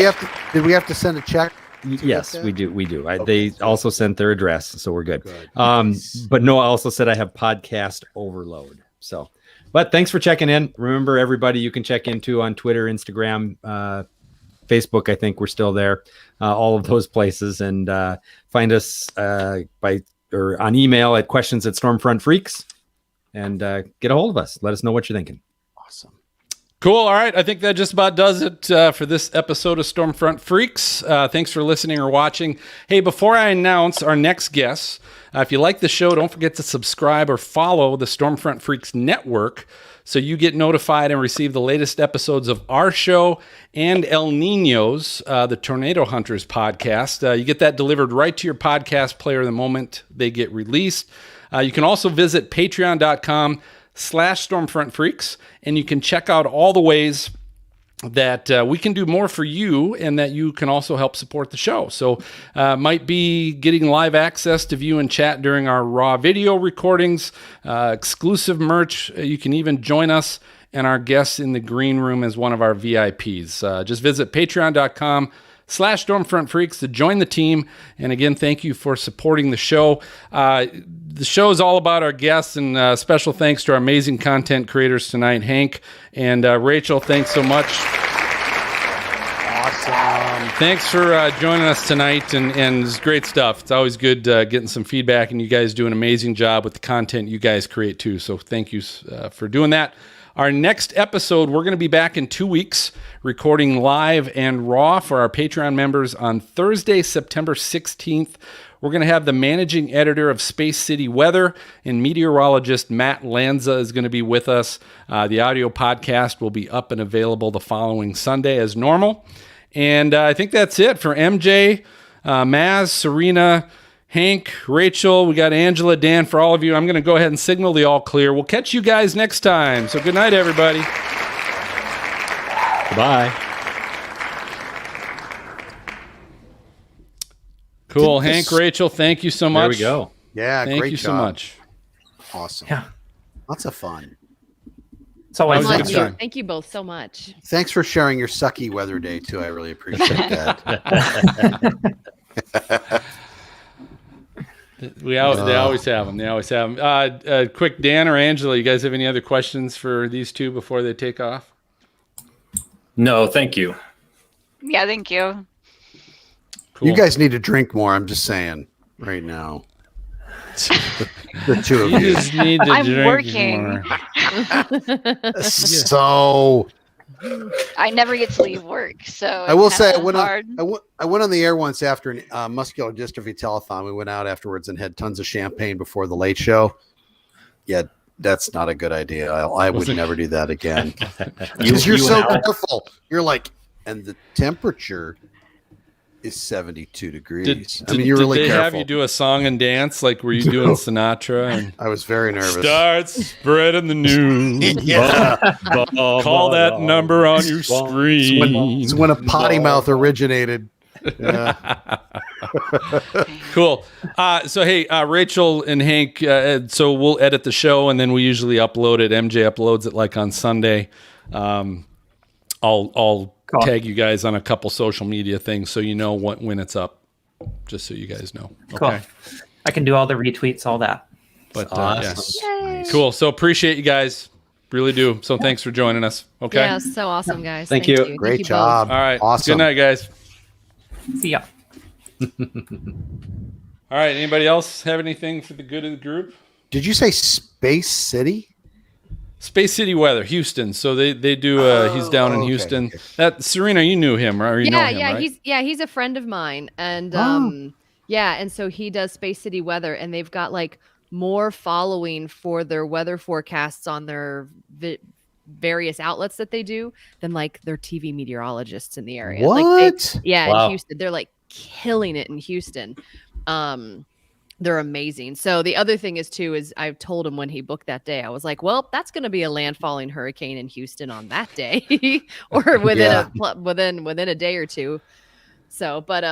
Did we have to send a check? Yes, we do. Okay, they also sent their address, so we're good. But Noah also said I have podcast overload. So, but thanks for checking in. Remember, everybody, you can check into on Twitter, Instagram, Facebook. I think we're still there. All of those places, and find us on email at questions@stormfrontfreaks, and get a hold of us. Let us know what you're thinking. Awesome. Cool. All right. I think that just about does it for this episode of Stormfront Freaks. Thanks for listening or watching. Hey, before I announce our next guests, if you like the show, don't forget to subscribe or follow the Stormfront Freaks Network so you get notified and receive the latest episodes of our show and El Nino's, the Tornado Hunters podcast. You get that delivered right to your podcast player the moment they get released. You can also visit patreon.com/Stormfront Freaks, and you can check out all the ways that we can do more for you and that you can also help support the show. So might be getting live access to view and chat during our raw video recordings, exclusive merch. You can even join us and our guests in the green room as one of our VIPs. Just visit patreon.com/Stormfront Freaks to join the team. And again, thank you for supporting the show. The show is all about our guests, and special thanks to our amazing content creators tonight, Hank and Rachel. Thanks so much. Awesome. Thanks for joining us tonight, and it's great stuff. It's always good getting some feedback, and you guys do an amazing job with the content you guys create too. So thank you for doing that. Our next episode, we're going to be back in 2 weeks, recording live and raw for our Patreon members on Thursday, September 16th. We're going to have the managing editor of Space City Weather and meteorologist Matt Lanza is going to be with us. The audio podcast will be up and available the following Sunday as normal. And I think that's it for MJ, Maz, Serena, Hank, Rachel. We got Angela, Dan, for all of you. I'm going to go ahead and signal the all clear. We'll catch you guys next time. So good night, everybody. Goodbye. Cool. Hank, Rachel, thank you so much. There we go. Yeah, thank great you job. so much. Awesome. Yeah. Lots of fun. It's always That was a good good time. time. Thank you both so much. Thanks for sharing your sucky weather day too. I really appreciate that. They always have them. They always have them. Quick, Dan or Angela, you guys have any other questions for these two before they take off? No, thank you. Yeah, thank you. Cool. You guys need to drink more. I'm just saying right now. The two of You you. just need to I'm drink working. more. So I never get to leave work, so I will it's say I kinda went hard. I went on the air once after a muscular dystrophy telethon. We went out afterwards and had tons of champagne before the late show. Yeah, that's not a good idea. I would never do that again. Because you're so careful. You're like, and the temperature is 72 degrees. I mean, you're really did they careful. have you do a song and dance? Like, were you doing Sinatra? And I was very nervous. start spreading the news. Yeah. Call that number on your screen. It's when a potty mouth originated. Yeah. Cool. So hey, Rachel and Hank. So we'll edit the show, and then we usually upload it. MJ uploads it like on Sunday. I'll tag you guys on a couple social media things so you know when it's up. Just so you guys know. Okay. Cool. I can do all the retweets, all that. But Yay. cool. So appreciate you guys. Really do. So thanks for joining us. Okay. Yeah, so awesome, guys. Thank you. Thank Great you job. All right. Awesome. Good night, guys. See ya. All right. Anybody else have anything for the good of the group? Did you say Space City? Space City Weather, Houston. So they do. He's down in okay, Houston. okay. That Serena, you knew him, right? Or you know him, right? He's a friend of mine, and and so he does Space City Weather, and they've got like more following for their weather forecasts on their various outlets that they do than like their TV meteorologists in the area. What? Like Wow. in Houston, they're like killing it in Houston. They're amazing. So the other thing is I told him when he booked that day, I was like, well, that's going to be a landfalling hurricane in Houston on that day or within a day or two. So, but